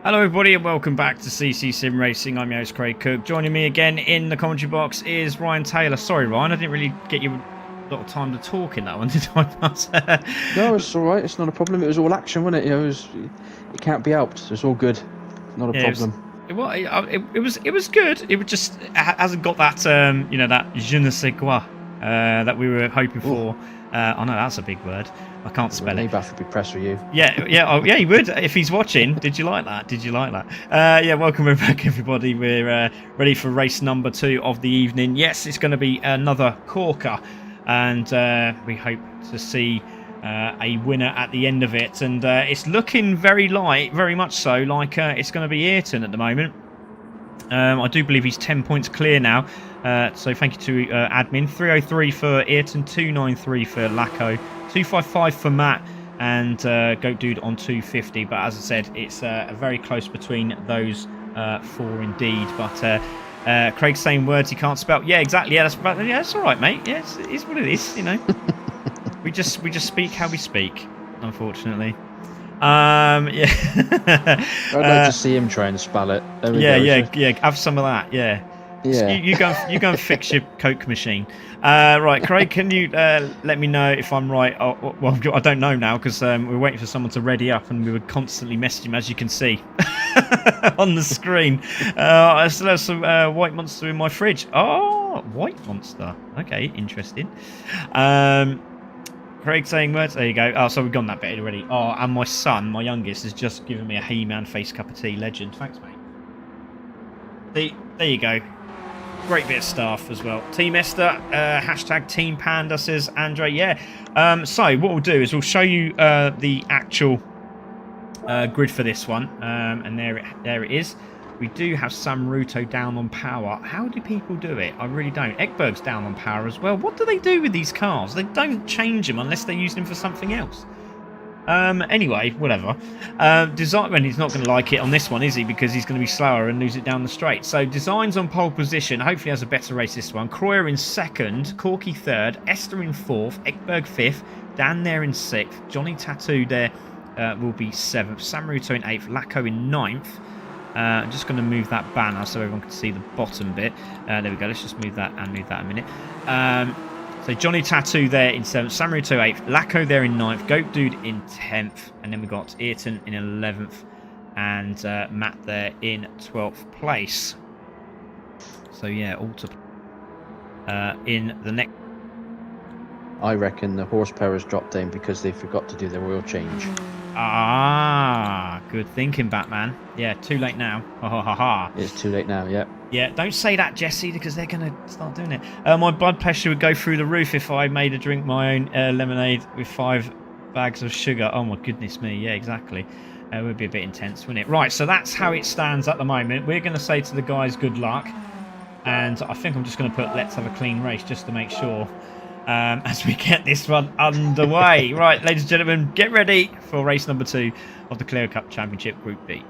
Hello everybody and welcome back to CC Sim Racing. I'm your host Craig Cook. Joining me again in the commentary box is Ryan Taylor. Sorry Ryan, I didn't really get you a lot of time to talk in that one, did I? No, it's all right. It's not a problem. It was all action, wasn't it? You know, it can't be helped. It's all good. Not a problem. It was good. It hasn't got that that je ne sais quoi that we were hoping for. I know that's a big word. I can't spell it. Nabath would be pressed with you. Yeah, he would if he's watching. Did you like that? Welcome back, everybody. We're ready for race number 2 of the evening. Yes, it's going to be another corker, and we hope to see a winner at the end of it. And it's looking very much so like it's going to be Ayrton at the moment. I do believe he's 10 points clear now. So thank you to admin. 303 for Ayrton, 293 for Lacko, 255 for Matt, and Goat Dude on 250. But as I said, it's very close between those 4 indeed. But Craig's saying words he can't spell. Yeah, exactly. Yeah, that's all right, mate. Yeah, it's what it is. You know, we just speak how we speak, unfortunately. I'd like to see him try and spell it. Yeah. Have some of that. Yeah. You go and fix your Coke machine. Right, Craig, can you let me know if I'm right? Oh, well, I don't know now because we're waiting for someone to ready up, and we were constantly messaging him, as you can see on the screen. I still have some White Monster in my fridge. Oh, White Monster. Okay, interesting. Craig saying words. There you go. Oh, so we've gone that bit already. Oh, and my son, my youngest, has just given me a He-Man face cup of tea. Legend. Thanks, mate. There you go. Great bit of staff as well. Team Esther, hashtag Team Panda, says Andre. Yeah. So what we'll do is we'll show you the actual grid for this one. And there it is. We do have Sam Ruto down on power. How do people do it? I really don't. Ekberg's down on power as well. What do they do with these cars? They don't change them unless they use them for something else. Anyway, whatever. Design, well, he's not going to like it on this one, is he? Because he's going to be slower and lose it down the straight. So Design's on pole position. Hopefully has a better race this one. Croyer in 2nd. Corky 3rd. Esther in 4th. Ekberg 5th. Dan there in 6th. Johnny Tattoo there will be 7th. Sam Ruto in 8th. Lacko in 9th. I'm just going to move that banner so everyone can see the bottom bit. There we go. Let's just move that and move that a minute. So Johnny Tattoo there in 7th, Sam Ruto 8th, Lacko there in 9th, Goat Dude in 10th, and then we've got Ayrton in 11th, and Matt there in 12th place. So yeah, all to in the next. I reckon the horsepower's dropped down because they forgot to do their oil change. Ah, good thinking, Batman. Yeah, too late now. Ha. It's too late now, yeah. Yeah, don't say that, Jesse, because they're going to start doing it. My blood pressure would go through the roof if I made a drink my own lemonade with 5 bags of sugar. Oh, my goodness me. Yeah, exactly. It would be a bit intense, wouldn't it? Right, so that's how it stands at the moment. We're going to say to the guys, good luck. And I think I'm just going to put let's have a clean race just to make sure. As we get this one underway. Right, ladies and gentlemen, get ready for race number 2 of the Clio Cup Championship Group B.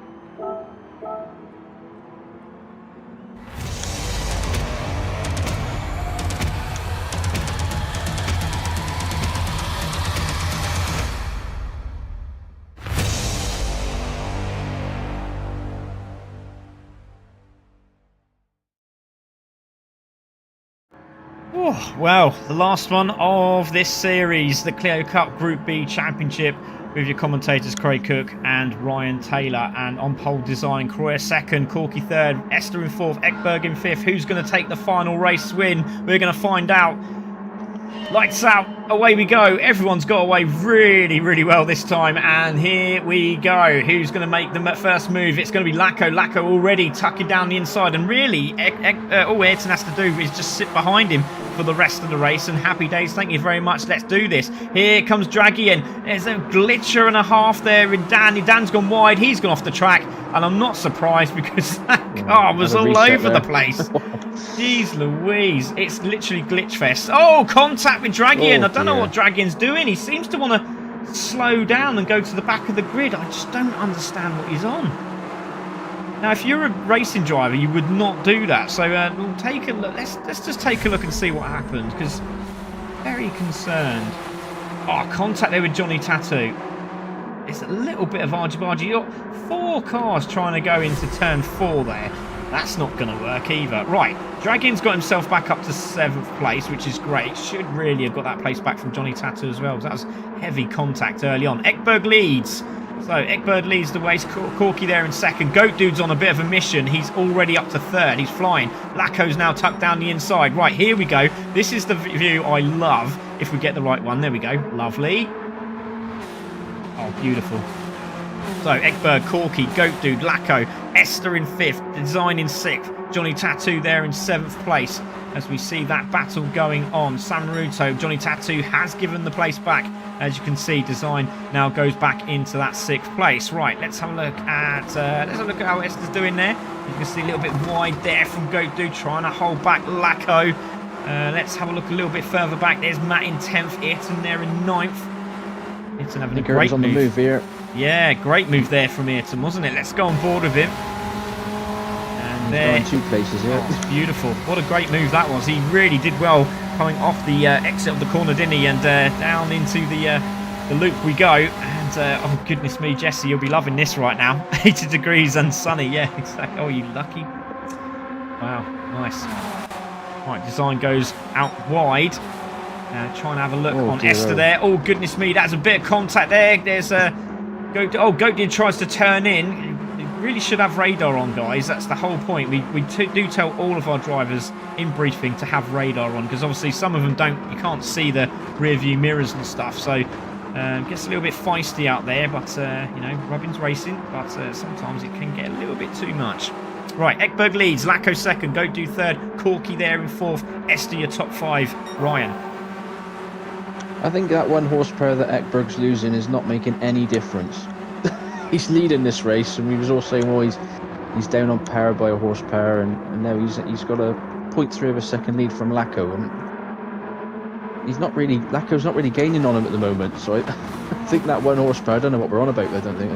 Oh, well, the last one of this series, the Clio Cup Group B Championship, with your commentators Craig Cook and Ryan Taylor. And on pole design, Croyer 2nd, Corky 3rd, Esther in 4th, Ekberg in 5th. Who's going to take the final race win? We're going to find out. Lights out, away we go. Everyone's got away really well this time, and here we go. Who's going to make the first move? It's going to be Lacko. Lacko already tucking down the inside, and really all Ayrton has to do is just sit behind him for the rest of the race, and happy days. Thank you very much. Let's do this. Here comes Draggy in. There's a glitcher and a half there in Danny. Dan's gone wide. He's gone off the track, and I'm not surprised because that car was all over the place. Jeez Louise, it's literally glitch fest. Oh, contact with Dragian. I don't know what Dragian's doing. He seems to want to slow down and go to the back of the grid. I just don't understand what he's on. Now, if you're a racing driver, you would not do that. So we'll take a look. Let's just take a look and see what happened, because very concerned. Oh, contact there with Johnny Tattoo. it's a little bit of argy-bargy. You've got 4 cars trying to go into turn 4 there. That's not going to work either. Right, Dragon's got himself back up to 7th place, which is great. Should really have got that place back from Johnny Tattoo as well, because that was heavy contact early on. Ekberg leads. So Ekberg leads the race. Corky there in 2nd. Goat Dude's on a bit of a mission. He's already up to 3rd. He's flying. Laco's now tucked down the inside. Right, here we go. This is the view I love if we get the right one. There we go. Lovely. Oh, beautiful. So Ekberg, Corky, Goat Dude, Laco, Esther in 5th, Design in 6th, Johnny Tattoo there in 7th place. As we see that battle going on, Samaruto, Johnny Tattoo has given the place back. As you can see, Design now goes back into that 6th place. Right, let's have a look at how Esther's doing there. You can see a little bit wide there from Goat Dude, trying to hold back Laco. Let's have a look a little bit further back. There's Matt in 10th, Ayrton there in 9th. Ayrton having a great on the move here. Yeah, great move there from Ayrton, wasn't it? Let's go on board with him. And there, 2 places here. Oh, beautiful. What a great move that was. He really did well coming off the exit of the corner, didn't he? And down into the loop we go. And oh goodness me, Jesse, you'll be loving this right now. 80 degrees and sunny. Yeah, exactly. Oh, you lucky. Wow, nice. Right, Design goes out wide. Trying to have a look on Esther there. Oh goodness me, that's a bit of contact there. There's Goat Dude tries to turn in. You really should have radar on, guys. That's the whole point. We do tell all of our drivers in briefing to have radar on, because obviously some of them don't. You can't see the rear view mirrors and stuff. So it gets a little bit feisty out there. But you know, Robin's racing. But sometimes it can get a little bit too much. Right, Ekberg leads. Laco 2nd. Goat Dude 3rd. Corky there in 4th. Esther your top 5. Ryan. I think that 1 horsepower that Ekberg's losing is not making any difference. He's leading this race, and we was all saying, well, he's down on power by a horsepower, and now he's got a 0.3 of a second lead from Laco, and Laco's not really gaining on him at the moment. So I think that 1 horsepower, I don't know what we're on about. I don't think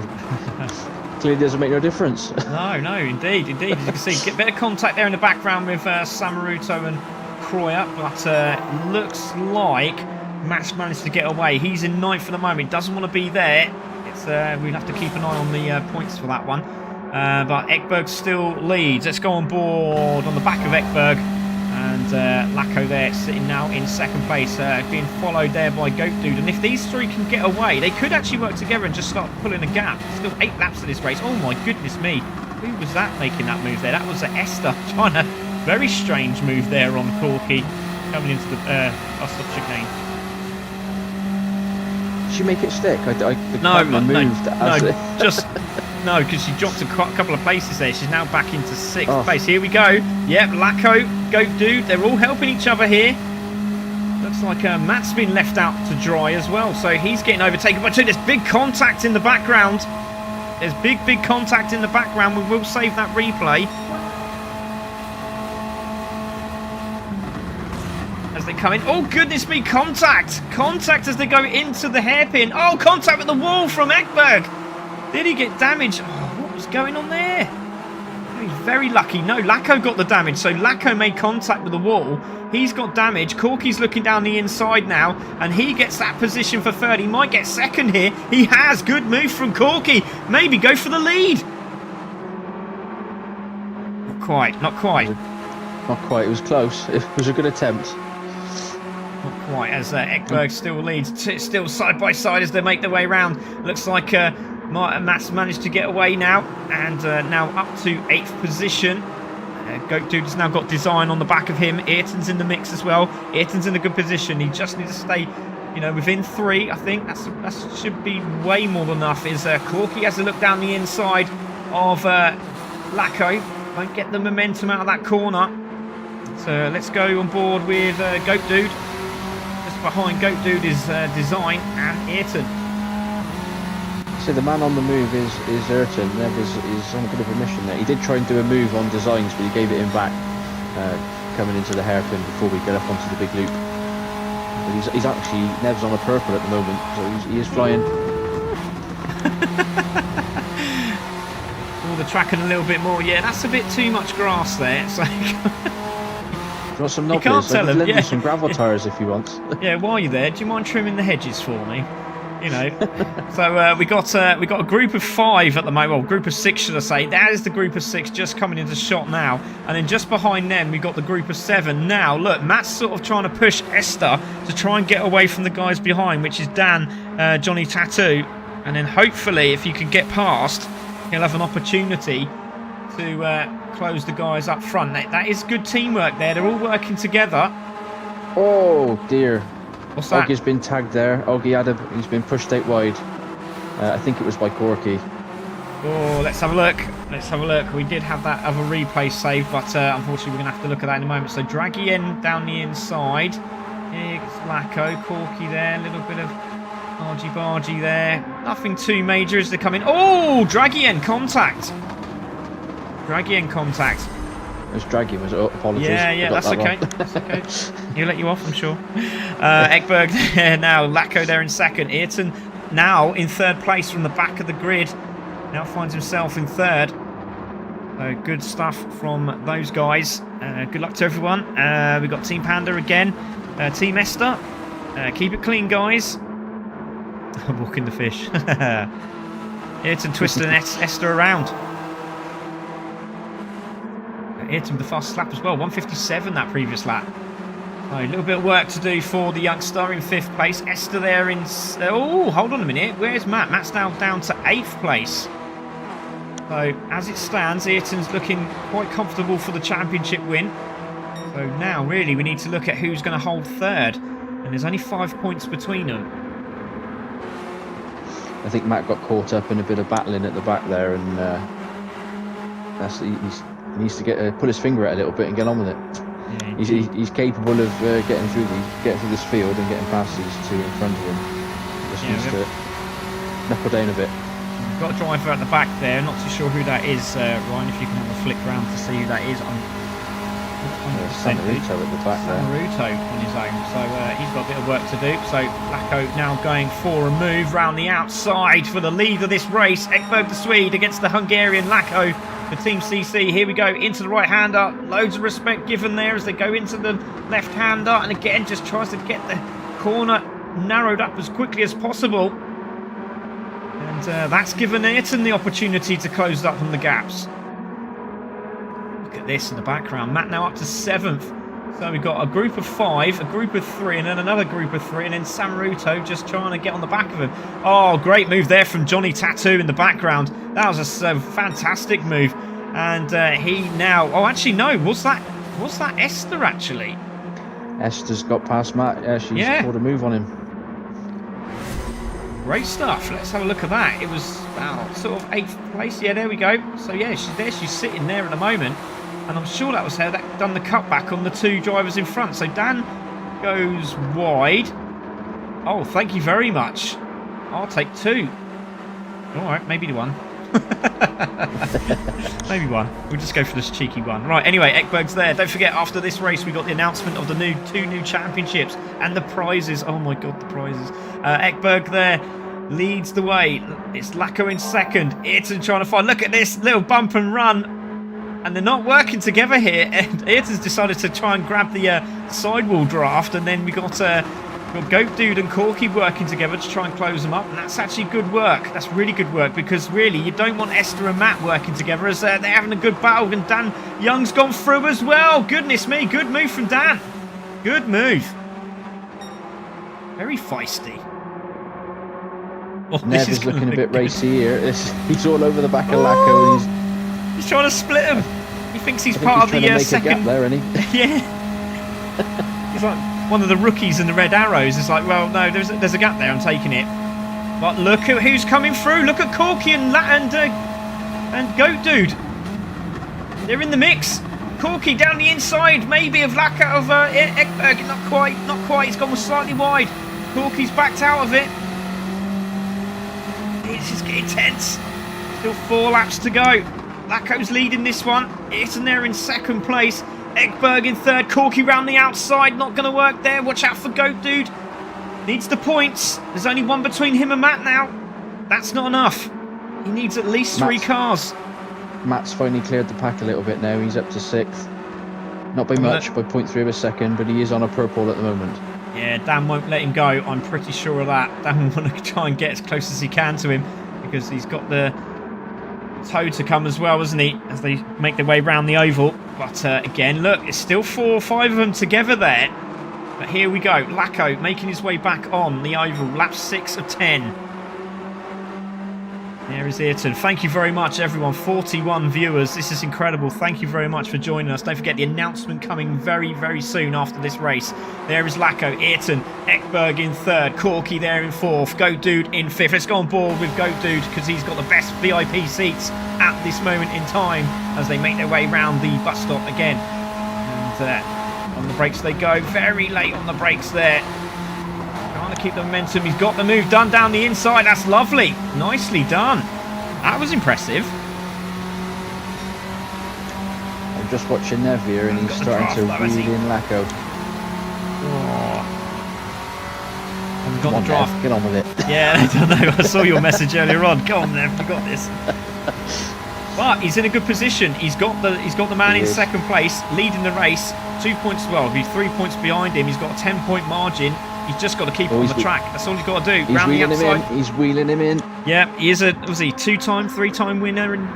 clearly doesn't make no difference. No, indeed. As you can see, get a bit of contact there in the background with Samaruto and Croyer, but looks like Matt's managed to get away. He's in 9th for the moment. Doesn't want to be there. It's we'll have to keep an eye on the points for that one. But Ekberg still leads. Let's go on board on the back of Ekberg. And Laco there sitting now in 2nd place, being followed there by Goat Dude. And if these 3 can get away, they could actually work together and just start pulling a gap. Still 8 laps of this race. Oh my goodness me. Who was that making that move there? That was Esther trying a very strange move there on Corky coming into the stop chicane. Did she make it stick? No, because she dropped a couple of places there. She's now back into 6th place. Here we go. Yep, Laco, Goat Dude, they're all helping each other here. Looks like Matt's been left out to dry as well, so he's getting overtaken by 2. There's big contact in the background. There's big contact in the background. We will save that replay. As they come in. Oh, goodness me, contact! Contact as they go into the hairpin. Oh, contact with the wall from Ekberg. Did he get damaged? Oh, what was going on there? He's very lucky. No, Laco got the damage. So Laco made contact with the wall. He's got damage. Corky's looking down the inside now, and he gets that position for 3rd. He might get 2nd here. He has. Good move from Corky. Maybe go for the lead. Not quite. Not quite. It was close. It was a good attempt. Not quite, as Ekberg still leads. Still side by side as they make their way round. Looks like Matt's managed to get away now, and now up to 8th position. Goat Dude has now got Design on the back of him. Ayrton's in the mix as well. Ayrton's in a good position. He just needs to stay, within 3. I think that should be way more than enough. Is Corky has a look down the inside of Laco. Won't get the momentum out of that corner. So let's go on board with Goat Dude. Just behind Goat Dude is Design and Ayrton. So the man on the move is Ayrton. Nev is on a bit of a mission there. He did try and do a move on Designs, but he gave it him back coming into the hairpin before we get up onto the big loop. But he's actually, Nev's on a purple at the moment, so he is flying. All the tracking a little bit more. Yeah, that's a bit too much grass there. So you want some knobblers? You can't tell him. Some gravel tyres if you want. Yeah, while you're there, do you mind trimming the hedges for me? You know, so we got a group of 5 at the moment, well, group of 6 should I say. That is the group of 6 just coming into shot now, and then just behind them we got the group of 7. Now look, Matt's sort of trying to push Esther to try and get away from the guys behind, which is Dan, Johnny Tattoo, and then hopefully if you can get past, he'll have an opportunity to close the guys up front. That is good teamwork there. They're all working together. Oh dear. What's that? Oggy's been tagged there. Oggy he's been pushed out wide. I think it was by Corky. Oh, let's have a look. Let's have a look. We did have that other replay save, but unfortunately we're going to have to look at that in a moment. So Draggy in down the inside. Here's Lacko, Corky there. A little bit of argy-bargy there. Nothing too major as they come in. Oh, Draggy in contact. Draggy in contact. It was Draggy, was it? Oh, apologies. Yeah, that's okay. That's okay. He'll let you off, I'm sure. Ekberg there now. Lacko there in second. Ayrton now in third place from the back of the grid. Now finds himself in third. So good stuff from those guys. Good luck to everyone. We've got Team Panda again. Team Esther. Keep it clean, guys. Walking the fish. Ayrton twisting Esther around. Ayrton with the fastest lap as well, 1:57 that previous lap. So a little bit of work to do for the youngster in 5th place. Esther there in... Oh, hold on a minute. Where's Matt? Matt's now down to 8th place. So as it stands, Ayrton's looking quite comfortable for the championship win. So now really we need to look at who's going to hold 3rd. And there's only 5 points between them. I think Matt got caught up in a bit of battling at the back there, and he needs to pull his finger out a little bit and get on with it. Yeah, he's capable of getting through this field and getting past these 2 in front of him. Just needs to knuckle down a bit. We've got a driver at the back there. Not too sure who that is, Ryan. If you can have a flick round to see who that is. Samaruto at the back there. Samaruto on his own. So he's got a bit of work to do. So Lacko now going for a move round the outside for the lead of this race. Ekberg the Swede against the Hungarian Lacko. For Team CC, here we go into the right-hander. Loads of respect given there as they go into the left-hander, and again just tries to get the corner narrowed up as quickly as possible. And that's given Ayrton the opportunity to close up on the gaps. Look at this in the background. Matt now up to 7th. So we've got a group of 5, a group of 3, and then another group of 3, and then Samaruto just trying to get on the back of him. Oh, great move there from Johnny Tattoo in the background. That was a fantastic move. And he now... Oh, actually, no. Was that Esther, actually? Esther's got past Matt. Yeah, she's pulled a move on him. Great stuff. Let's have a look at that. It was about sort of 8th place. Yeah, there we go. So, yeah, she's there. She's sitting there at the moment. And I'm sure that was her that done the cutback on the 2 drivers in front. So Dan goes wide. Oh, thank you very much. I'll take 2. All right, maybe the 1. Maybe 1. We'll just go for this cheeky one. Right, anyway, Ekberg's there. Don't forget, after this race, we got the announcement of the 2 new championships and the prizes. Oh, my God, the prizes. Ekberg there leads the way. It's Lacko in second. Ayrton trying to find... Look at this little bump and run. And they're not working together here. And Ayrton's decided to try and grab the sidewall draft. And then we got Goat Dude and Corky working together to try and close them up. And that's actually good work. That's really good work. Because really, you don't want Esther and Matt working together as they're having a good battle. And Dan Young's gone through as well. Goodness me. Good move from Dan. Good move. Very feisty. Oh, Nev is looking a bit racy here. He's all over the back of Lacko. And he's trying to split him. He thinks he's part of the second. A gap there, isn't he? Yeah. He's like one of the rookies in the Red Arrows. It's like, well, no, there's a gap there. I'm taking it. But look at who's coming through. Look at Corky and Goat Dude. They're in the mix. Corky down the inside, maybe of Lacko of Ekberg. Not quite. He's gone slightly wide. Corky's backed out of it. It's just getting tense. Still 4 laps to go. Lacko's leading this one. Ayrton there in second place. Ekberg in third. Corky round the outside. Not going to work there. Watch out for Goat Dude. Needs the points. There's only 1 between him and Matt now. That's not enough. He needs at least 3 cars. Matt's finally cleared the pack a little bit now. He's up to 6th. Not by much, by 0.3 of a second, but he is on a purple at the moment. Yeah, Dan won't let him go. I'm pretty sure of that. Dan will want to try and get as close as he can to him because he's got the toe to come as well, hasn't he? As they make their way round the oval. But again, look, it's still 4 or 5 of them together there. But here we go. Lacko making his way back on the oval. Lap 6 of 10. There is Ayrton. Thank you very much, everyone. 41 viewers. This is incredible. Thank you very much for joining us. Don't forget the announcement coming very, very soon after this race. There is Lacko, Ayrton, Ekberg in 3rd, Corky there in 4th, Goat Dude in 5th. Let's go on board with Goat Dude because he's got the best VIP seats at this moment in time as they make their way round the bus stop again. And on the brakes they go. Very late on the brakes there. Trying to keep the momentum. He's got the move done down the inside. That's lovely. Nicely done. That was impressive. I'm just watching Nev here and he's starting to wheel in Lacko. Oh. I've got Come on, the draft. Nev, get on with it. Yeah, I don't know. I saw your message earlier on. Come on, Nev, you got this. But he's in a good position. He's got the man in 2nd place, leading the race. 2 points. Well, he's 3 points behind him. He's got a 10-point margin. He's just got to keep on the track. That's all he's got to do. He's round the outside. He's wheeling him in. Yeah, he is a 2-time, 3-time winner in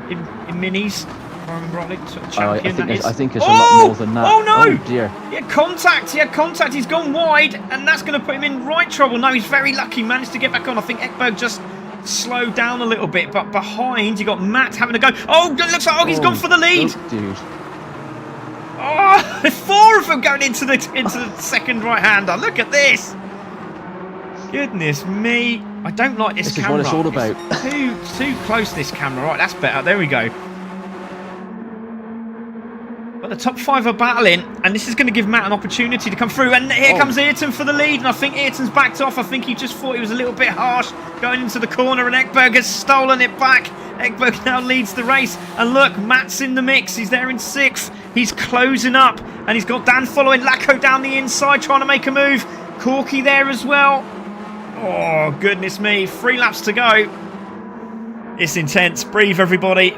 minis. If I remember rightly, champion. I think it's a lot more than that. Oh no! Oh dear! He had contact. He's gone wide, and that's going to put him in right trouble. No, he's very lucky. Managed to get back on. I think Ekberg just slowed down a little bit, but behind you got Matt having a go. Oh, it looks like he's gone for the lead. Dude. Oh, 4 of them going into the second right-hander. Look at this. Goodness me. I don't like this camera. This is what it's all about. It's too close, this camera. Right, that's better. There we go. But the top 5 are battling, and this is going to give Matt an opportunity to come through. And here comes Ayrton for the lead, and I think Ayrton's backed off. I think he just thought he was a little bit harsh going into the corner, and Ekberg has stolen it back. Ekberg now leads the race, and look, Matt's in the mix. He's there in 6th. He's closing up, and he's got Dan following. Lacko down the inside, trying to make a move. Corky there as well. Oh, goodness me. 3 laps to go. It's intense. Breathe, everybody.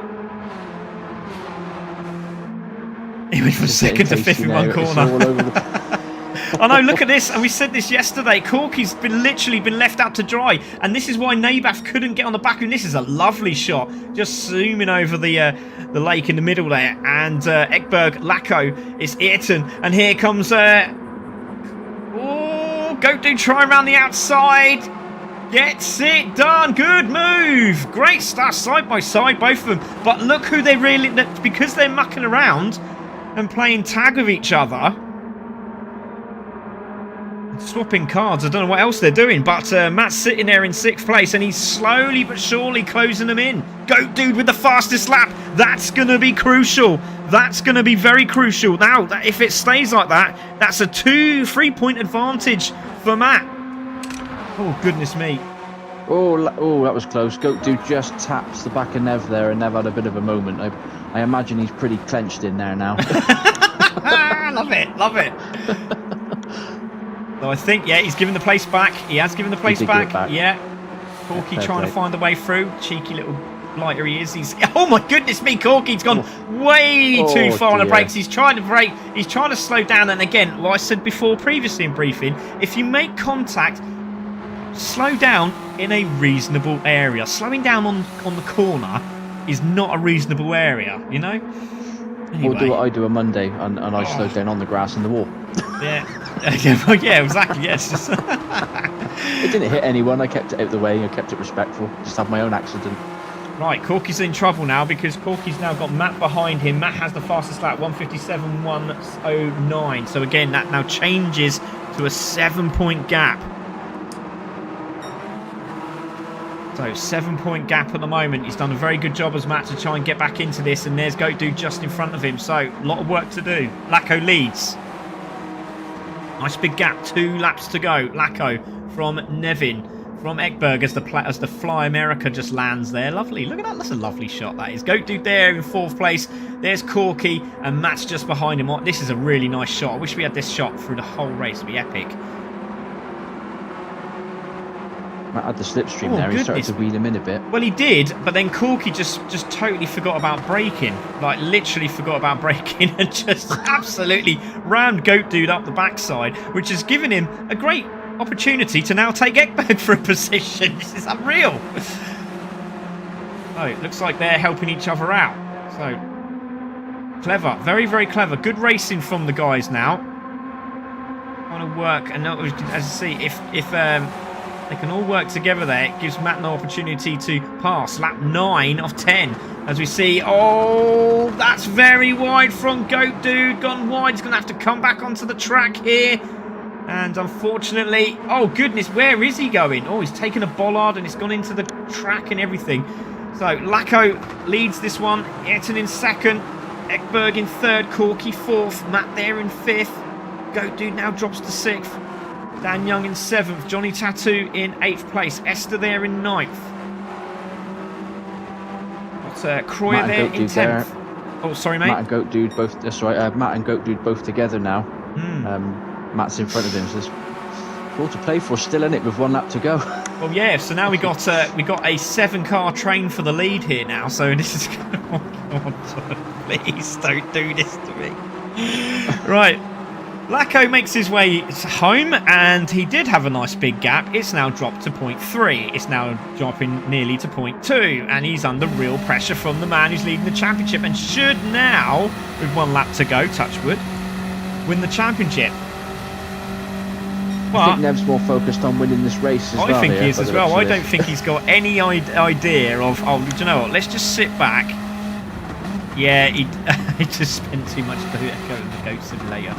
He went from 2nd to 5th in one corner. I know, look at this. And we said this yesterday. Corky's literally been left out to dry. And this is why Nabath couldn't get on the back of him. This is a lovely shot. Just zooming over the lake in the middle there. And Ekberg, Lacko, it's Ayrton. And here comes... Goat Dude trying around the outside. Gets it done. Good move. Great stuff. Side by side, both of them. But look who they really... Because they're mucking around and playing tag with each other, swapping cards, I don't know what else they're doing, but Matt's sitting there in 6th place and he's slowly but surely closing them in. Goat Dude with the fastest lap. That's going to be crucial. That's going to be very crucial. Now, if it stays like that, that's a 3-point advantage for Matt. Oh, goodness me. Oh, that was close. Goat Dude just taps the back of Nev there, and Nev had a bit of a moment. I imagine he's pretty clenched in there now. Love it, love it. So I think, yeah, he's given the place back. He has given the place back. Yeah. Corky trying to find the way through. Cheeky little blighter he is. Oh my goodness me, Corky's gone way too far on the brakes. He's trying to brake. He's trying to slow down. And again, like I said before previously in briefing, if you make contact, slow down in a reasonable area. Slowing down on the corner is not a reasonable area, you know? Anyway. Or do what I do on Monday, and I slow down on the grass and the wall. Yeah. Yeah, exactly. Yes. It didn't hit anyone. I kept it out of the way. I kept it respectful. Just had my own accident. Right, Corky's in trouble now because Corky's now got Matt behind him. Matt has the fastest lap, 1:57.109. So again, that now changes to a 7-point gap. So 7-point gap at the moment. He's done a very good job as Matt to try and get back into this. And there's Goat Dude just in front of him. So a lot of work to do. Lacko leads. Nice big gap. 2 laps to go. Lacko from Nevin. From Ekberg as the Fly America just lands there. Lovely. Look at that. That's a lovely shot, that is. Goat Dude there in 4th place. There's Corky. And Matt's just behind him. This is a really nice shot. I wish we had this shot through the whole race. It'd be epic. Matt had the slipstream Oh, there. He started goodness. to wheel him in a bit. Well, he did, but then Corky just totally forgot about braking. Like, literally forgot about braking and just absolutely rammed Goat Dude up the backside, which has given him a great opportunity to now take Ekberg for a position. This is unreal. Oh, it looks like they're helping each other out. So, clever. Very, very clever. Good racing from the guys now. Trying to work, and as you see, if they can all work together there, it gives Matt an opportunity to pass. Lap 9 of 10. As we see, oh, that's very wide from Goat Dude. Gone wide. He's going to have to come back onto the track here. And unfortunately, oh goodness, where is he going? Oh, he's taken a bollard and it's gone into the track and everything. So, Lacko leads this one. Ayrton in second. Ekberg in third. Corky fourth. Matt there in fifth. Goat Dude now drops to sixth. Dan Young in 7th, Johnny Tattoo in 8th place, Esther there in 9th. Got Croyer there in 10th. There. Oh, sorry, mate. Matt and Goat Dude both. That's right. Matt and Goat Dude both together now. Matt's in front of him. So there's all to play for still, in it with 1 lap to go. Well, yeah. So now we got a 7-car train for the lead here now. So this is. Oh God, please don't do this to me. Right. Lacko makes his way home, and he did have a nice big gap. It's now dropped to 0.3. It's now dropping nearly to 0.2, and he's under real pressure from the man who's leading the championship and should now, with 1 lap to go, touchwood, win the championship. But I think Nev's more focused on winning this race as well. I think he is as well. I don't think he's got any idea of, oh, do you know what, let's just sit back. Yeah, he just spent too much time going to the Goat Simulator.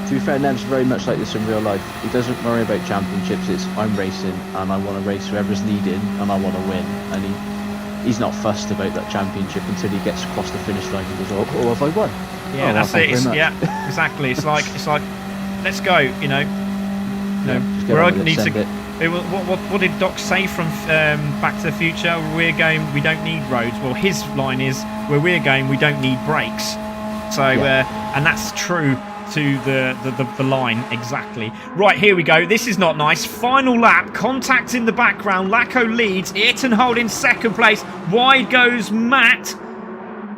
To be fair, Nev's very much like this in real life. He doesn't worry about championships. It's I'm racing and I want to race whoever's leading and I want to win. And he's not fussed about that championship until he gets across the finish line and goes, oh, have I won? Yeah, that's it. Yeah, exactly. It's like let's go. You know, where I need to. What did Doc say from Back to the Future? Where we're going, we don't need roads. Well, his line is, where we're going, we don't need brakes. So, and that's true to the line exactly. Right, here we go. This is not nice. Final lap. Contact in the background. Lacko leads. Ayrton holding second place. Wide goes Matt.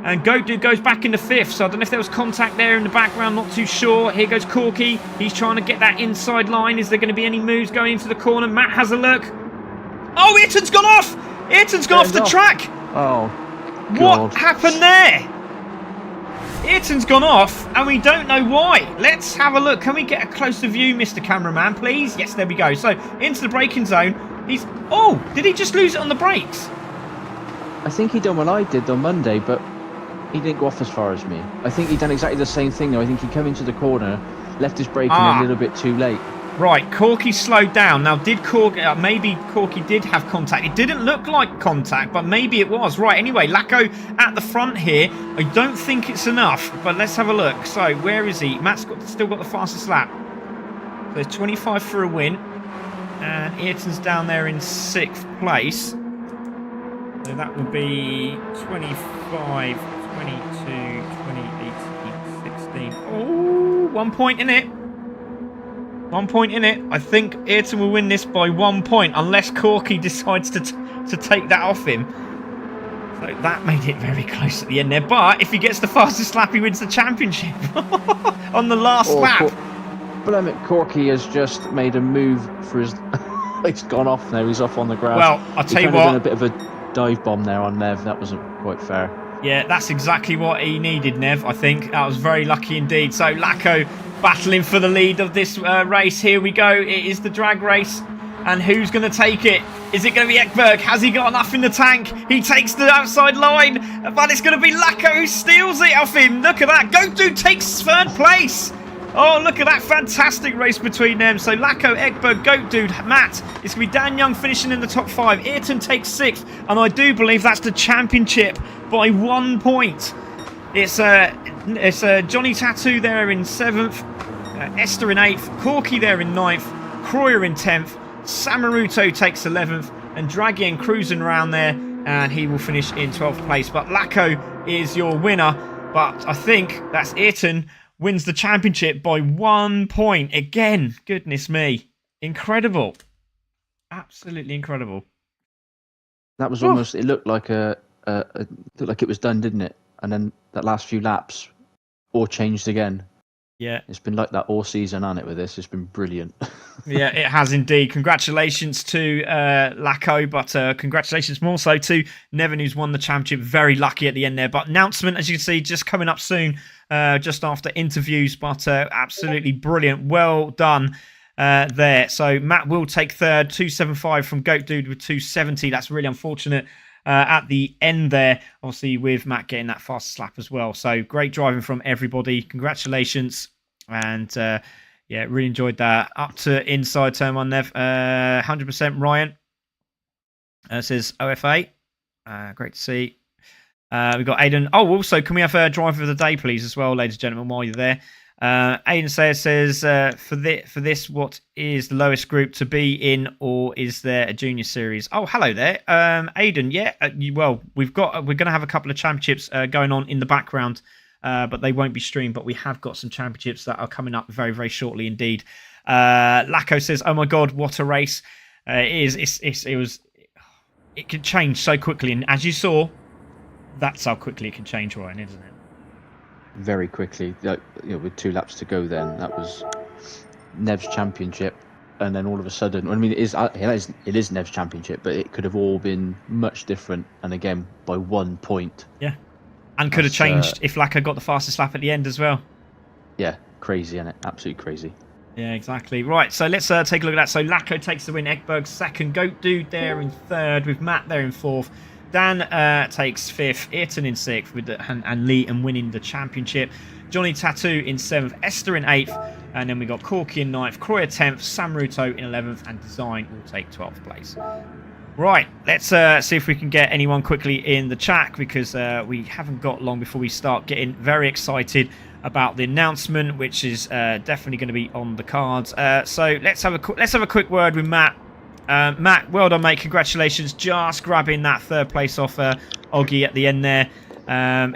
And Goat Dude goes back into 5th. So I don't know if there was contact there in the background. Not too sure. Here goes Corky. He's trying to get that inside line. Is there going to be any moves going into the corner? Matt has a look. Oh, Ayrton's gone off. Ayrton's gone off the track. Oh, God. What happened there? Ayrton's gone off, and we don't know why. Let's have a look. Can we get a closer view, Mr. Cameraman, please? Yes, there we go. So, into the braking zone. Oh, did he just lose it on the brakes? I think he done what I did on Monday, but he didn't go off as far as me. I think he done exactly the same thing, though. I think he came into the corner, left his braking a little bit too late. Right, Corky slowed down. Now, did Corky... maybe Corky did have contact. It didn't look like contact, but maybe it was. Right, anyway, Lacko at the front here. I don't think it's enough, but let's have a look. So, where is he? Matt's still got the fastest lap. So, there's 25 for a win. And Ayrton's down there in 6th place. So, that would be 25, 22, 28, 16. Oh, 1 point in it. 1 point in it. I think Ayrton will win this by 1 point unless Corky decides to take that off him. So that made it very close at the end there. But if he gets the fastest lap, he wins the championship on the last lap. Corky has just made a move for his... He's gone off now. He's off on the grass. Well, I'll tell you what. Done a bit of a dive bomb there on Nev. That wasn't quite fair. Yeah, that's exactly what he needed, Nev, I think. That was very lucky indeed. So Lacko battling for the lead of this race. Here we go. It is the drag race. And who's going to take it? Is it going to be Ekberg? Has he got enough in the tank? He takes the outside line. But it's going to be Lacko who steals it off him. Look at that. Goat Dude takes 3rd place. Oh, look at that fantastic race between them. So Lacko, Ekberg, Goat Dude, Matt. It's going to be Dan Young finishing in the top 5. Ayrton takes 6th. And I do believe that's the championship by 1 point. It's Johnny Tattoo there in 7th. Esther in 8th. Corky there in 9th. Croyer in 10th. Samaruto takes 11th. And Dragian cruising around there. And he will finish in 12th place. But Lacko is your winner. But I think that's Ayrton wins the championship by 1 point. Again, goodness me. Incredible. Absolutely incredible. That was almost. It looked like it was done, didn't it? And then that last few laps, all changed again. Yeah. It's been like that all season, hasn't it? With this, it's been brilliant. Yeah, it has indeed. Congratulations to Lacko, but congratulations more so to Nevin, who's won the championship. Very lucky at the end there. But announcement, as you can see, just coming up soon, just after interviews. But absolutely brilliant. Well done there. So Matt will take third, 275 from Goat Dude with 270. That's really unfortunate at the end there, obviously with Matt getting that fastest lap as well. So great driving from everybody. Congratulations. And yeah, really enjoyed that. Up to inside turn one, Nev. 100% Ryan says OFA. Great to see. We've got Aiden. Oh, also, can we have a driver of the day, please, as well, ladies and gentlemen, while you're there? Aiden says, for this, what is the lowest group to be in, or is there a junior series? Oh, hello there, Aiden. Yeah, well, we're going to have a couple of championships going on in the background, but they won't be streamed. But we have got some championships that are coming up very, very shortly indeed. Lacko says, "Oh my God, what a race! It can change so quickly, and as you saw, that's how quickly it can change, Ryan, isn't it?" Very quickly, with 2 laps to go. Then that was Nev's championship, and then all of a sudden, I mean, it is Nev's championship, but it could have all been much different, and again by 1 point. Yeah, and could have changed if Lacko got the fastest lap at the end as well. Yeah, crazy, isn't it? Absolutely crazy. Yeah, exactly. Right, so let's take a look at that. So Lacko takes the win, Ekberg second, Goat Dude there in third, with Matt there in fourth. Dan takes fifth, Ayrton in sixth, and Lee and winning the championship. Johnny Tattoo in seventh, Esther in eighth, and then we got Corky in ninth, Croy 10th, Sam Ruto in 11th, and Design will take 12th place. Right, let's see if we can get anyone quickly in the chat, because we haven't got long before we start getting very excited about the announcement, which is definitely going to be on the cards. So let's have a quick word with Matt. Matt, well done, mate. Congratulations. Just grabbing that third place off Oggy at the end there.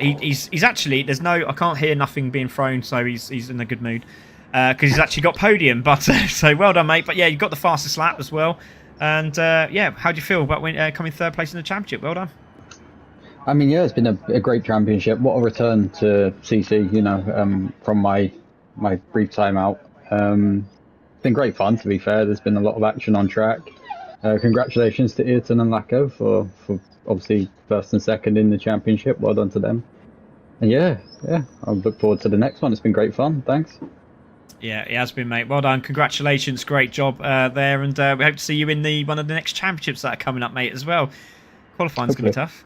He's actually, I can't hear nothing being thrown, so he's in a good mood because he's actually got podium. But so well done, mate. But yeah, you got the fastest lap as well. And yeah, how do you feel about coming third place in the championship? Well done. I mean, yeah, it's been a great championship. What a return to CC, from my brief time out. It's been great fun, to be fair. There's been a lot of action on track. Congratulations to Ayrton and Lacko for obviously first and second in the championship. Well done to them. And yeah, I'll look forward to the next one. It's been great fun. Thanks. Yeah, it has been, mate. Well done. Congratulations. Great job there. And we hope to see you in one of the next championships that are coming up, mate, as well. Qualifying's going to be tough.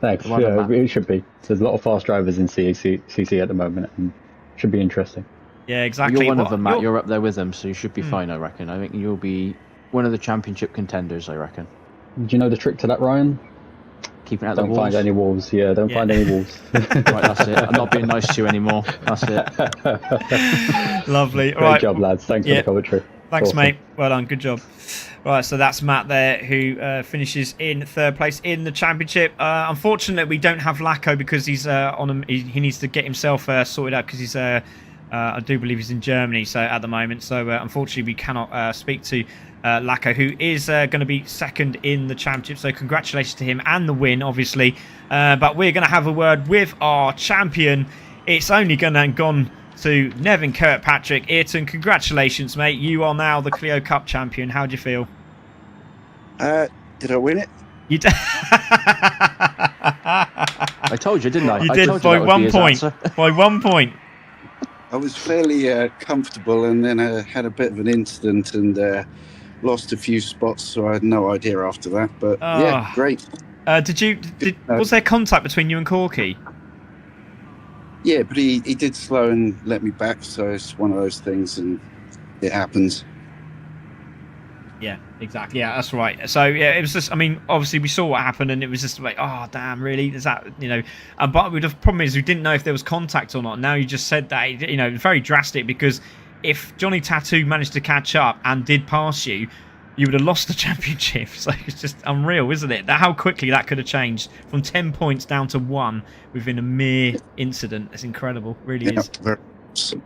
Thanks. Yeah, it should be. There's a lot of fast drivers in CC at the moment, and it should be interesting. Yeah, exactly. You're one of them, Matt. You're up there with them, so you should be fine, I reckon. I think you'll be one of the championship contenders, I reckon. Do you know the trick to that, Ryan? Keeping out the walls. Don't find any walls. Yeah, don't find any walls. Right, that's it. I'm not being nice to you anymore. That's it. Lovely. Great job, lads. Thanks for the commentary. Thanks, awesome. mate. Well done. Good job. Right, so that's Matt there, who finishes in third place in the championship. Unfortunately, we don't have Lacko because he's he needs to get himself sorted out because he's I do believe he's in Germany at the moment. So unfortunately, we cannot speak to Lacko, who is going to be second in the championship. So congratulations to him and the win, obviously. But we're going to have a word with our champion. It's only going to gone to Nevin Kirkpatrick. Ayrton, congratulations, mate. You are now the Clio Cup champion. How do you feel? Did I win it? You did. I told you, didn't I? You did by 1 point. By 1 point. I was fairly comfortable, and then I had a bit of an incident and lost a few spots, so I had no idea after that. But yeah, great. Was there contact between you and Corky? Yeah, but he did slow and let me back, so it's one of those things, and it happens. Yeah, exactly. Yeah, that's right. So yeah, it was just. I mean, obviously we saw what happened, and it was just like, oh damn, really? Is that But the problem is we didn't know if there was contact or not. Now you just said that. Very drastic, because if Johnny Tattoo managed to catch up and did pass you, you would have lost the championship. So it's just unreal, isn't it? How quickly that could have changed from 10 points down to 1 within a mere incident. It's incredible, really is. Very awesome.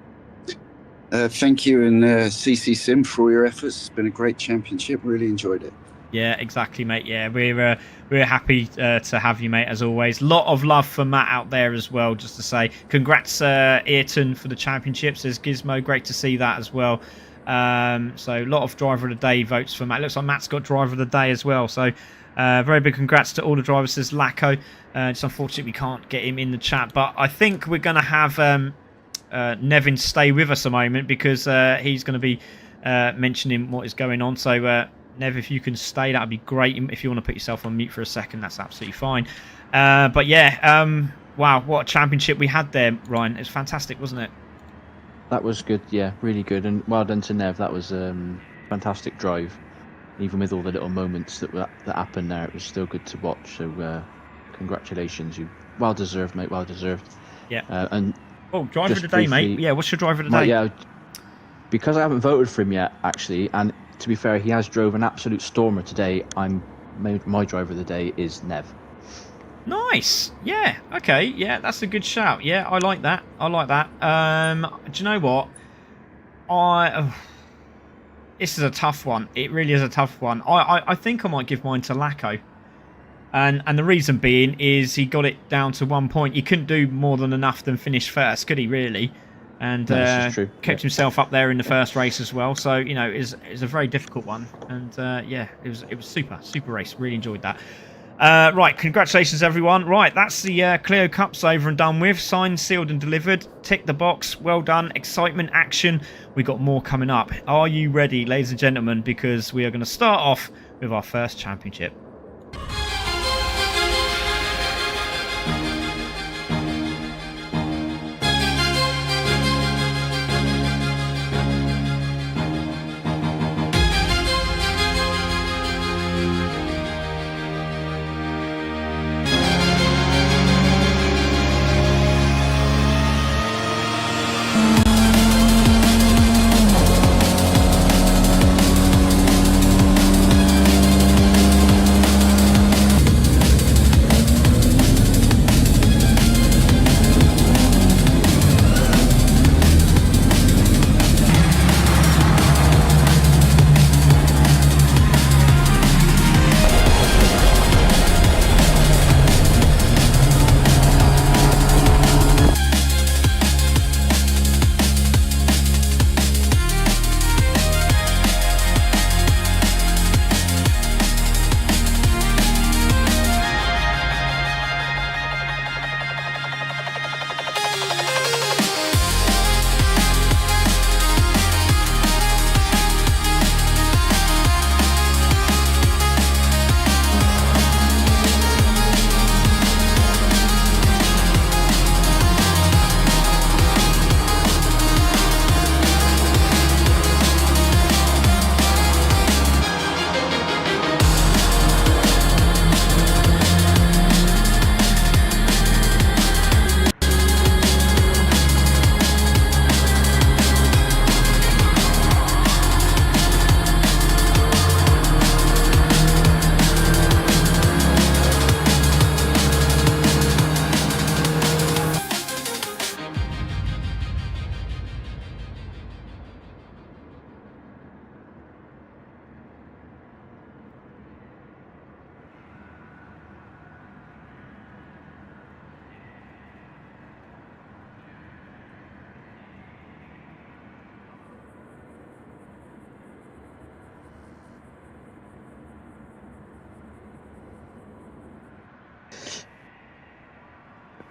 Thank you and CC Sim for all your efforts. It's been a great championship. Really enjoyed it. Yeah, exactly, mate. Yeah, we're happy to have you, mate, as always. Lot of love for Matt out there as well. Just to say, congrats, Ayrton, for the championship. Says Gizmo, great to see that as well. So a lot of driver of the day votes for Matt. Looks like Matt's got driver of the day as well. So very big congrats to all the drivers. Says Lacko. Just unfortunately we can't get him in the chat, but I think we're going to have Nevin stay with us a moment because he's going to be mentioning what is going on. So Nev, if you can stay, that would be great. If you want to put yourself on mute for a second, that's absolutely fine. But yeah, wow, what a championship we had there, Ryan. It was fantastic, wasn't it? That was good, yeah, really good, and well done to Nev. That was fantastic drive. Even with all the little moments that happened there, it was still good to watch. So congratulations, you well deserved, mate. Well deserved. Yeah. And driver of the day, mate. Yeah, what's your driver of the day? Yeah, because I haven't voted for him yet, actually, and to be fair, he has drove an absolute stormer today. My driver of the day is Nev. Nice. Yeah. Okay. Yeah, that's a good shout. Yeah, I like that. I like that. Do you know what? This is a tough one. It really is a tough one. I think I might give mine to Lacko. And the reason being is he got it down to 1 point. He couldn't do more than enough than finish first, could he, really? And kept himself up there in the first race as well. So, you know, it's a very difficult one. And yeah, it was super race. Really enjoyed that. Right, congratulations everyone. Right, that's the Clio Cups over and done with. Signed, sealed and delivered. Tick the box. Well done. Excitement, action. We got more coming up. Are you ready, ladies and gentlemen? Because we are going to start off with our first championship.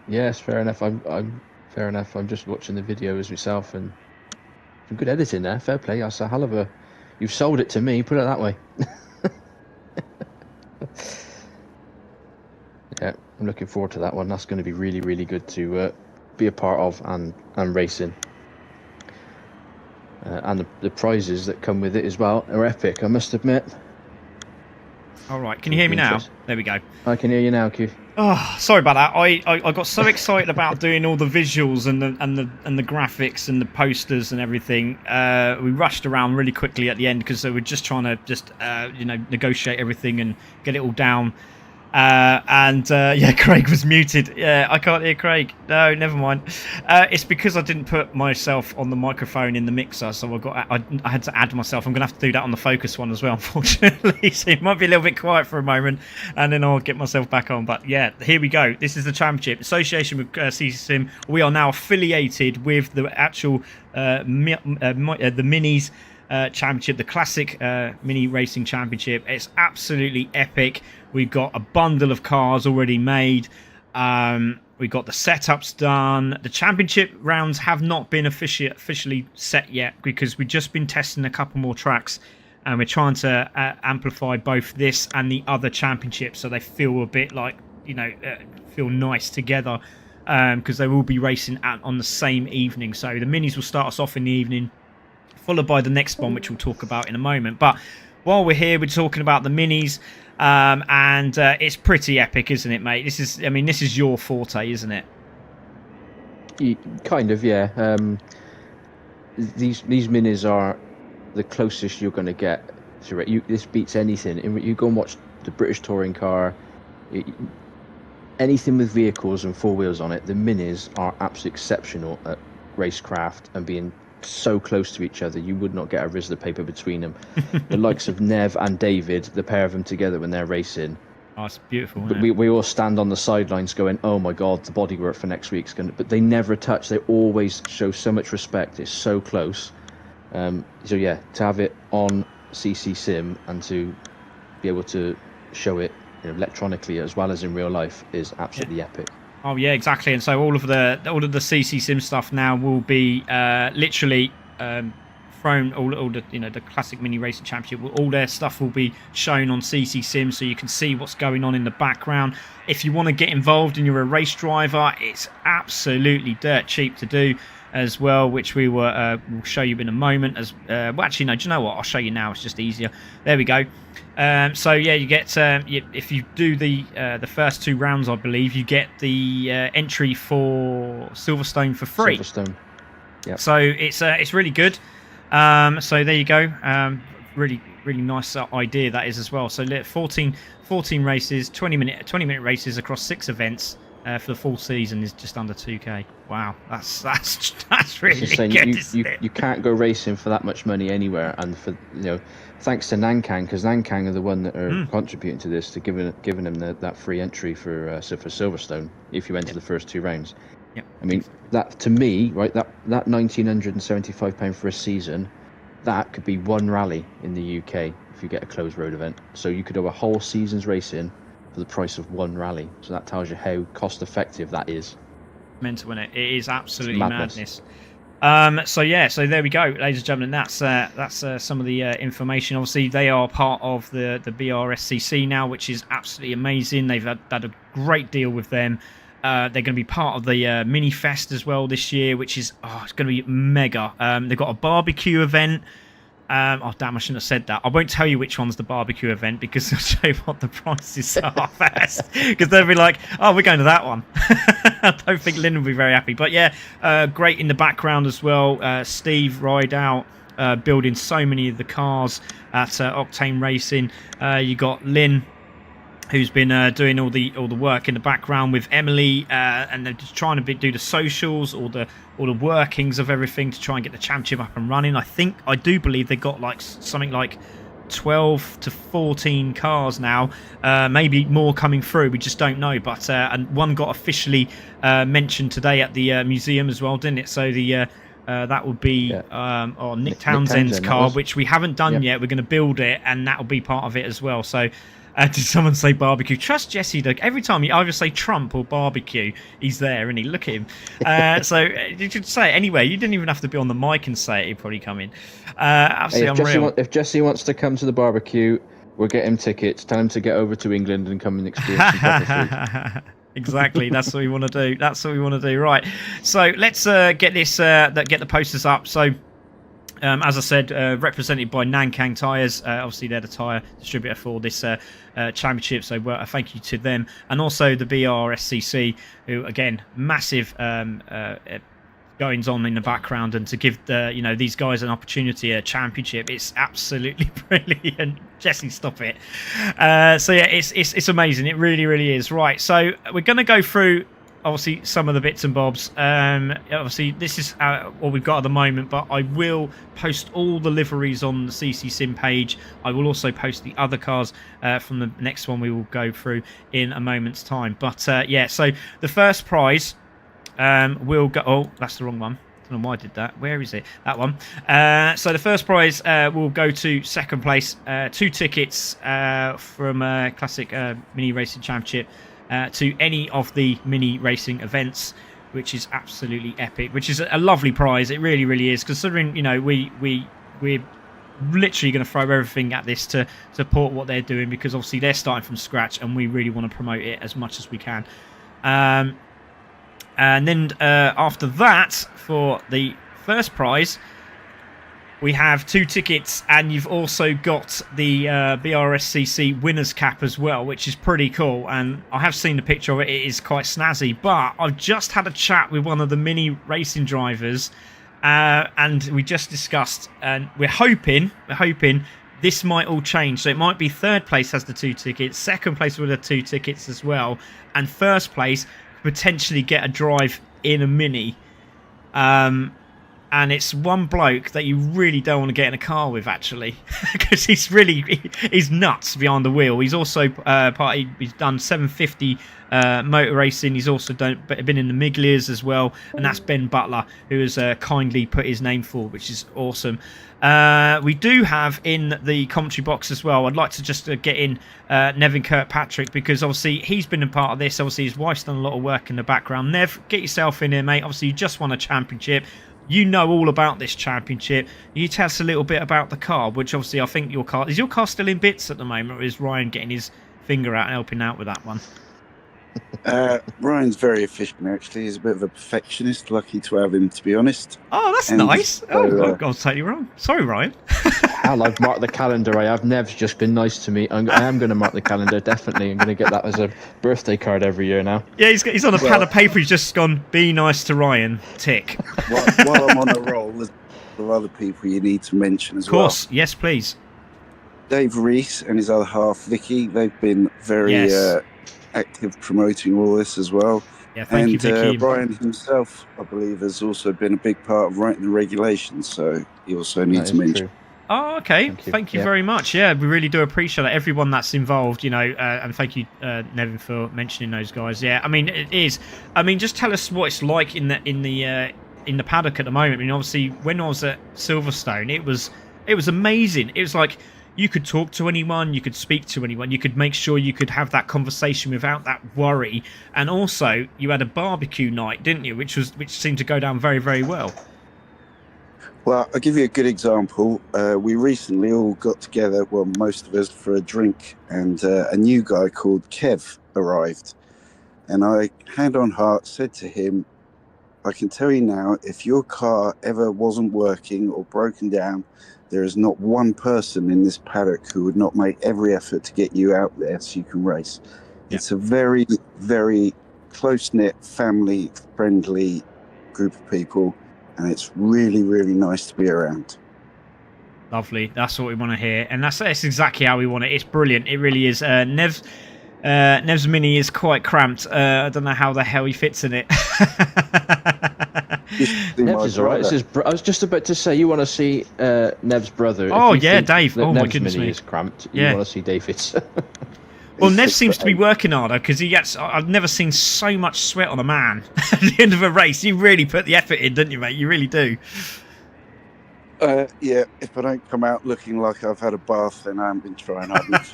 Yes, fair enough. I'm fair enough. I'm just watching the videos myself, and some good editing there. Fair play. That's a hell of a. You've sold it to me. Put it that way. Yeah, I'm looking forward to that one. That's going to be really, really good to be a part of and racing. And the prizes that come with it as well are epic, I must admit. All right, can you hear me now? There we go. I can hear you now, Q. Oh, sorry about that. I got so excited about doing all the visuals and the graphics and the posters and everything. We rushed around really quickly at the end because we were just trying to negotiate everything and get it all down. Yeah, Craig was muted. Yeah, I can't hear Craig. No, never mind. It's because I didn't put myself on the microphone in the mixer, so I had to add myself. I'm gonna have to do that on the Focus one as well, unfortunately. So it might be a little bit quiet for a moment, and then I'll get myself back on. But yeah, here we go. This is the championship association with CC Sim. We are now affiliated with the actual the minis. Championship, the classic mini racing championship. It's absolutely epic. We've got a bundle of cars already made. We've got the setups done. The championship rounds have not been officially set yet because we've just been testing a couple more tracks, and we're trying to amplify both this and the other championship so they feel a bit like, feel nice together, because they will be racing on the same evening. So the minis will start us off in the evening, followed by the next one, which we'll talk about in a moment. But while we're here, we're talking about the minis, and it's pretty epic, isn't it, mate? This is your forte, isn't it? Kind of, yeah. These minis are the closest you're going to get to it. This beats anything. You go and watch the British touring car, anything with vehicles and four wheels on it. The minis are absolutely exceptional at racecraft and being so close to each other. You would not get a Rizzler paper between them. The likes of Nev and David, the pair of them together when they're racing. Oh, it's beautiful. But we all stand on the sidelines going, "Oh my God, the bodywork for next week's going to..." But they never touch. They always show so much respect. It's so close. So yeah, to have it on CC Sim and to be able to show it electronically as well as in real life is absolutely epic. Oh yeah, exactly. And so all of the CC Sim stuff now will be literally thrown. All the the classic mini racing championship. All their stuff will be shown on CC Sim, so you can see what's going on in the background. If you want to get involved and you're a race driver, it's absolutely dirt cheap to do as well, which we will show you in a moment. As well, actually, no. Do you know what? I'll show you now. It's just easier. There we go. So yeah, you get if you do the first two rounds, I believe you get the entry for Silverstone for free. Silverstone. Yeah. So it's really good. So there you go. Really nice idea that is as well. So 14 races, 20 minute races across 6 events. For the full season is just under 2k. Wow, that's really good. You can't go racing for that much money anywhere, and for thanks to Nankang, because Nankang are the one that are contributing to this, to giving them that free entry for Silverstone if you enter the first 2 rounds. Yeah. I mean, that to me, right, that £1,975 for a season, that could be one rally in the UK if you get a closed road event. So you could have a whole season's racing for the price of one rally. So that tells you how cost effective that is. Mental, isn't it? It is absolutely madness. So there we go, ladies and gentlemen. That's some of the information. Obviously, they are part of the BRSCC now, which is absolutely amazing. They've had a great deal with them. They're going to be part of the Mini Fest as well this year, which is it's going to be mega. They've got a barbecue event. Oh damn, I shouldn't have said that. I won't tell you which one's the barbecue event because I'll show you what the prices are first. Because they'll be like, "Oh, we're going to that one." I don't think Lynn will be very happy. But yeah, great in the background as well. Steve Rideout building so many of the cars at Octane Racing. You got Lynn, who's been doing all the work in the background with Emily, and they're just trying to do the socials, all the workings of everything to try and get the championship up and running. I do believe they got something like 12 to 14 cars now, maybe more coming through. We just don't know. But and one got officially mentioned today at the museum as well, didn't it? So the that would be Nick Townsend's car, which we haven't done yet. We're going to build it, and that will be part of it as well. So. Did someone say barbecue? Trust Jesse, Doug. Every time you either say Trump or barbecue, he's there, and he look at him. So you should say it anyway. You didn't even have to be on the mic and say it. He'd probably come in. Absolutely unreal. If Jesse wants to come to the barbecue, we'll get him tickets. Tell him to get over to England and come and experience some proper food. Exactly. That's what we want to do. Right. So let's get the posters up. So. As I said, represented by Nankang Tyres. Obviously, they're the tyre distributor for this championship, so thank you to them. And also the BRSCC, who, again, massive goings on in the background and to give these guys an opportunity, a championship. It's absolutely brilliant. Jesse, stop it. So yeah, it's amazing. It really, really is. Right, so we're going to go through obviously some of the bits and bobs. Obviously this is what we've got at the moment, but I will post all the liveries on the CC Sim page. I will also post the other cars from the next one we will go through in a moment's time. But yeah, so the first prize will go... Oh, that's the wrong one. I don't know why I did that. Where is it? That one. So the first prize will go to second place. 2 tickets from Classic Mini Racing Championship to any of the mini racing events, which is absolutely epic, which is a lovely prize. It really, really is, considering, we're literally going to throw everything at this to support what they're doing, because obviously they're starting from scratch and we really want to promote it as much as we can. And then after that, for the first prize, we have 2 tickets, and you've also got the BRSCC winners cap as well, which is pretty cool. And I have seen the picture of it. It is quite snazzy. But I've just had a chat with one of the mini racing drivers, and we just discussed, and we're hoping this might all change. So it might be third place has the 2 tickets, second place with the 2 tickets as well, and first place potentially get a drive in a mini. And it's one bloke that you really don't want to get in a car with, actually, because he's nuts behind the wheel. He's also he's done 750 motor racing. He's also been in the Miglias as well, and that's Ben Butler, who has kindly put his name forward, which is awesome. We do have in the commentary box as well, I'd like to just get in Nevin Kirkpatrick, because obviously he's been a part of this. Obviously his wife's done a lot of work in the background. Nev, get yourself in here, mate. Obviously you just won a championship. You know all about this championship. You tell us a little bit about the car, which obviously I think your car still in bits at the moment, or is Ryan getting his finger out and helping out with that one? Ryan's very efficient, actually. He's a bit of a perfectionist. Lucky to have him, to be honest. Oh, that's nice. I was totally wrong. Sorry, Ryan. Hell, I've marked the calendar. I have. Nev's just been nice to me. I am going to mark the calendar, definitely. I'm going to get that as a birthday card every year now. Yeah, he's on a pad of paper. He's just gone, be nice to Ryan. Tick. While I'm on a roll, there's other people you need to mention as well. Of course. Yes, please. Dave Reese and his other half, Vicky, they've been very... active promoting all this as well. Yeah, thank you, Vicky. Brian himself, I believe, has also been a big part of writing the regulations, so you also need to mention. True. Oh, okay. Thank you very much. Yeah, we really do appreciate it. Everyone that's involved, and thank you, Nevin, for mentioning those guys. Yeah, I mean, it is. I mean, just tell us what it's like in the paddock at the moment. I mean, obviously, when I was at Silverstone, it was amazing. It was like, you could talk to anyone, you could speak to anyone, you could make sure you could have that conversation without that worry. And also, you had a barbecue night, didn't you? Which seemed to go down very, very well. Well, I'll give you a good example. We recently all got together, well, most of us, for a drink, and a new guy called Kev arrived. And I, hand on heart, said to him, I can tell you now, if your car ever wasn't working or broken down, there is not one person in this paddock who would not make every effort to get you out there so you can race. Yeah. It's a very, very close-knit, family-friendly group of people, and it's really, really nice to be around. Lovely. That's what we want to hear, and that's exactly how we want it. It's brilliant. It really is. Nev's Mini is quite cramped. I don't know how the hell he fits in it. Nev's is alright. I was just about to say, you want to see Nev's brother. Oh yeah, Dave. Oh my goodness me. Is cramped. You want to see David's. Well, Nev seems to be working harder, because I've never seen so much sweat on a man at the end of a race. You really put the effort in, didn't you, mate? You really do. Yeah, if I don't come out looking like I've had a bath, then I haven't been trying hard enough.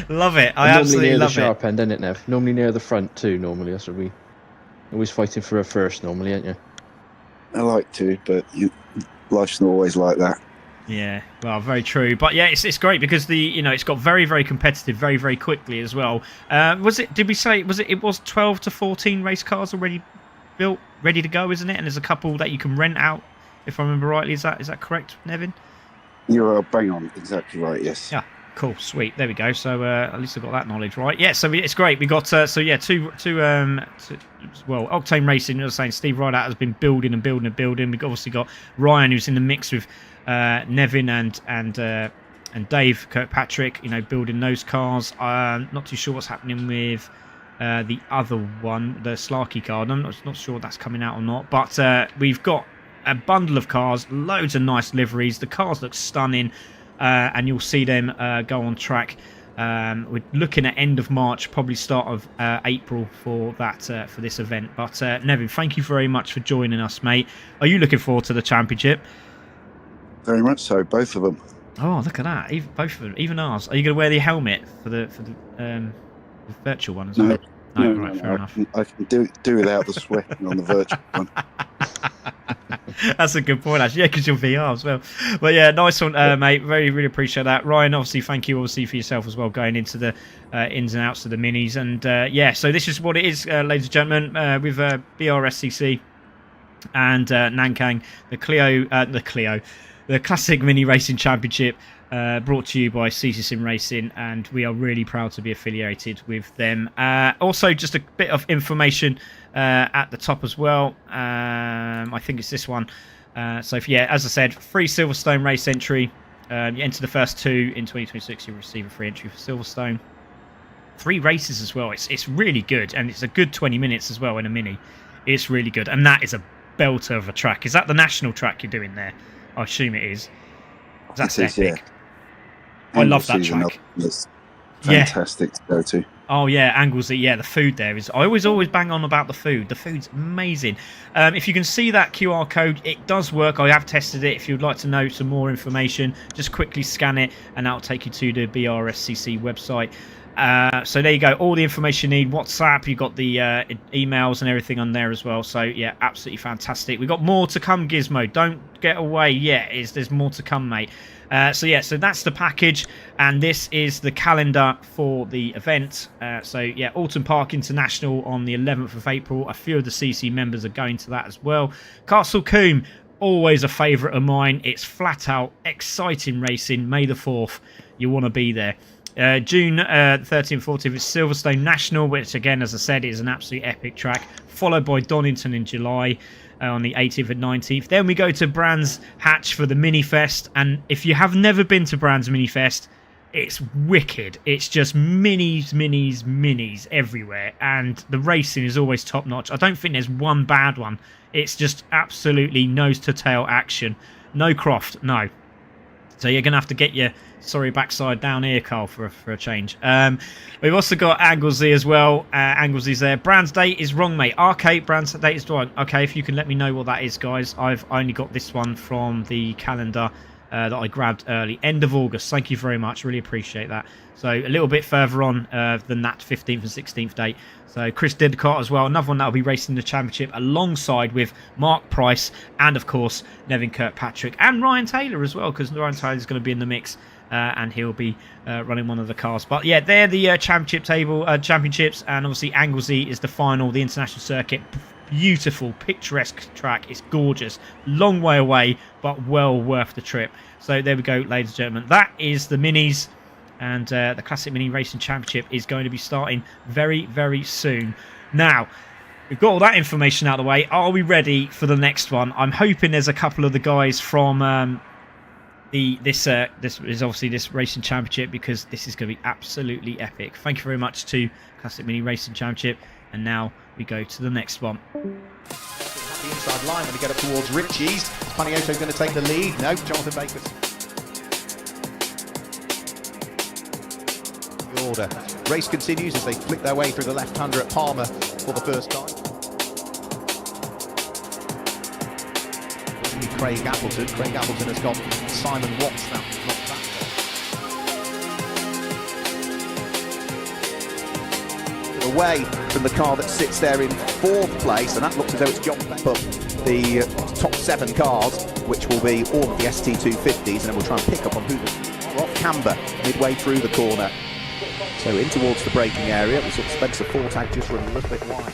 Love it. I absolutely love it. Normally near the sharp end, isn't it, Nev? Normally near the front too, normally. That's what we... Always fighting for a first, normally, aren't you? I like to, but life's not always like that. Yeah, well, very true. But yeah, it's great because it's got very, very competitive very, very quickly as well. Did we say it was 12 to 14 race cars already built, ready to go, isn't it? And there's a couple that you can rent out, if I remember rightly. Is that correct, Nevin? You are bang on, exactly right. Yes. Yeah. Cool, sweet. There we go. So at least I got that knowledge right. Yeah, so it's great. We got two well, Octane Racing. I was saying Steve Rideout has been building and building and building. We've obviously got Ryan, who's in the mix with Nevin and Dave Kirkpatrick. You know, building those cars. Not too sure what's happening with the other one, the Slarky car. I'm not sure that's coming out or not. But we've got a bundle of cars, loads of nice liveries. The cars look stunning. And you'll see them go on track. We're looking at end of March, probably start of April for that for this event. But Nevin, thank you very much for joining us, mate. Are you looking forward to the championship? Very much so, both of them. Oh, look at that! Both of them, even ours. Are you going to wear the helmet for the virtual one as well? No, right, fair enough. I can do without the sweating on the virtual one. That's a good point, actually. Yeah, because you're VR as well. But yeah, nice one, mate. Really appreciate that. Ryan, obviously, thank you, obviously, for yourself as well, going into the ins and outs of the minis. And yeah, so this is what it is, ladies and gentlemen, with BRSCC and Nankang, the Classic Mini Racing Championship. Brought to you by Ccsr Racing, and we are really proud to be affiliated with them. Also, just a bit of information at the top as well. I think it's this one. So, yeah, as I said, free Silverstone race entry. You enter the first 2 in 2026, you'll receive a free entry for Silverstone. 3 races as well. It's really good, and it's a good 20 minutes as well in a mini. It's really good, and that is a belter of a track. Is that the national track you're doing there? I assume it is. That's epic. Yeah. I love that track. It's fantastic to go to. Oh yeah, Anglesey. Yeah, the food there is. I always bang on about the food. The food's amazing. If you can see that QR code, it does work. I have tested it. If you'd like to know some more information, just quickly scan it, and that'll take you to the BRSCC website. So there you go. All the information you need. WhatsApp. You've got the emails and everything on there as well. So yeah, absolutely fantastic. We've got more to come, Gizmo. Don't get away yet. There's more to come, mate. So yeah, so that's the package, and this is the calendar for the event. So yeah, Alton Park International on the 11th of April. A few of the CC members are going to that as well. Castle Combe, always a favourite of mine. It's flat out exciting racing. May the 4th, you want to be there. June 13th and 14th is Silverstone National, which again, as I said, is an absolute epic track, followed by Donington in July on the 18th and 19th. Then we go to Brands Hatch for the Mini Fest, and if you have never been to Brands Mini Fest, it's wicked. It's just minis everywhere, and the racing is always top notch. I don't think there's one bad one. It's just absolutely nose to tail action. No Croft, no. So you're going to have to get your sorry backside down here, Carl, for a change. We've also got Anglesey as well. Anglesey's there. Brand's date is wrong, mate. Arcade, Brand's date is wrong. Okay, if you can let me know what that is, guys. I've only got this one from the calendar that I grabbed early. End of August. Thank you very much. Really appreciate that. So a little bit further on than that 15th and 16th date. So Chris Didcott as well. Another one that will be racing the championship alongside with Mark Price and, of course, Nevin Kirkpatrick and Ryan Taylor as well, because Ryan Taylor is going to be in the mix. And he'll be running one of the cars. But yeah, they're the championships, and obviously Anglesey is the final, the international circuit. Beautiful, picturesque track. It's gorgeous. Long way away, but well worth the trip. So there we go, ladies and gentlemen. That is the minis, and the Classic Mini Racing Championship is going to be starting very, very soon. Now, we've got all that information out of the way. Are we ready for the next one? I'm hoping there's a couple of the guys from this is obviously this racing championship, because this is going to be absolutely epic. Thank you very much to Classic Mini Racing Championship, and now we go to the next one. The inside line when we get up towards Ritchie's. Paniotto going to take the lead. No, Jonathan Baker's. The order. Race continues as they flick their way through the left-hander at Palmer for the first time. Craig Appleton. Craig Appleton has got Simon Watts now. Away from the car that sits there in 4th place, and that looks as though it's John Beck. The top 7 cars, which will be all of the ST250s, and then we'll try and pick up on who are off camber midway through the corner. So in towards the braking area, we saw Spencer Fortag just run a little bit wide.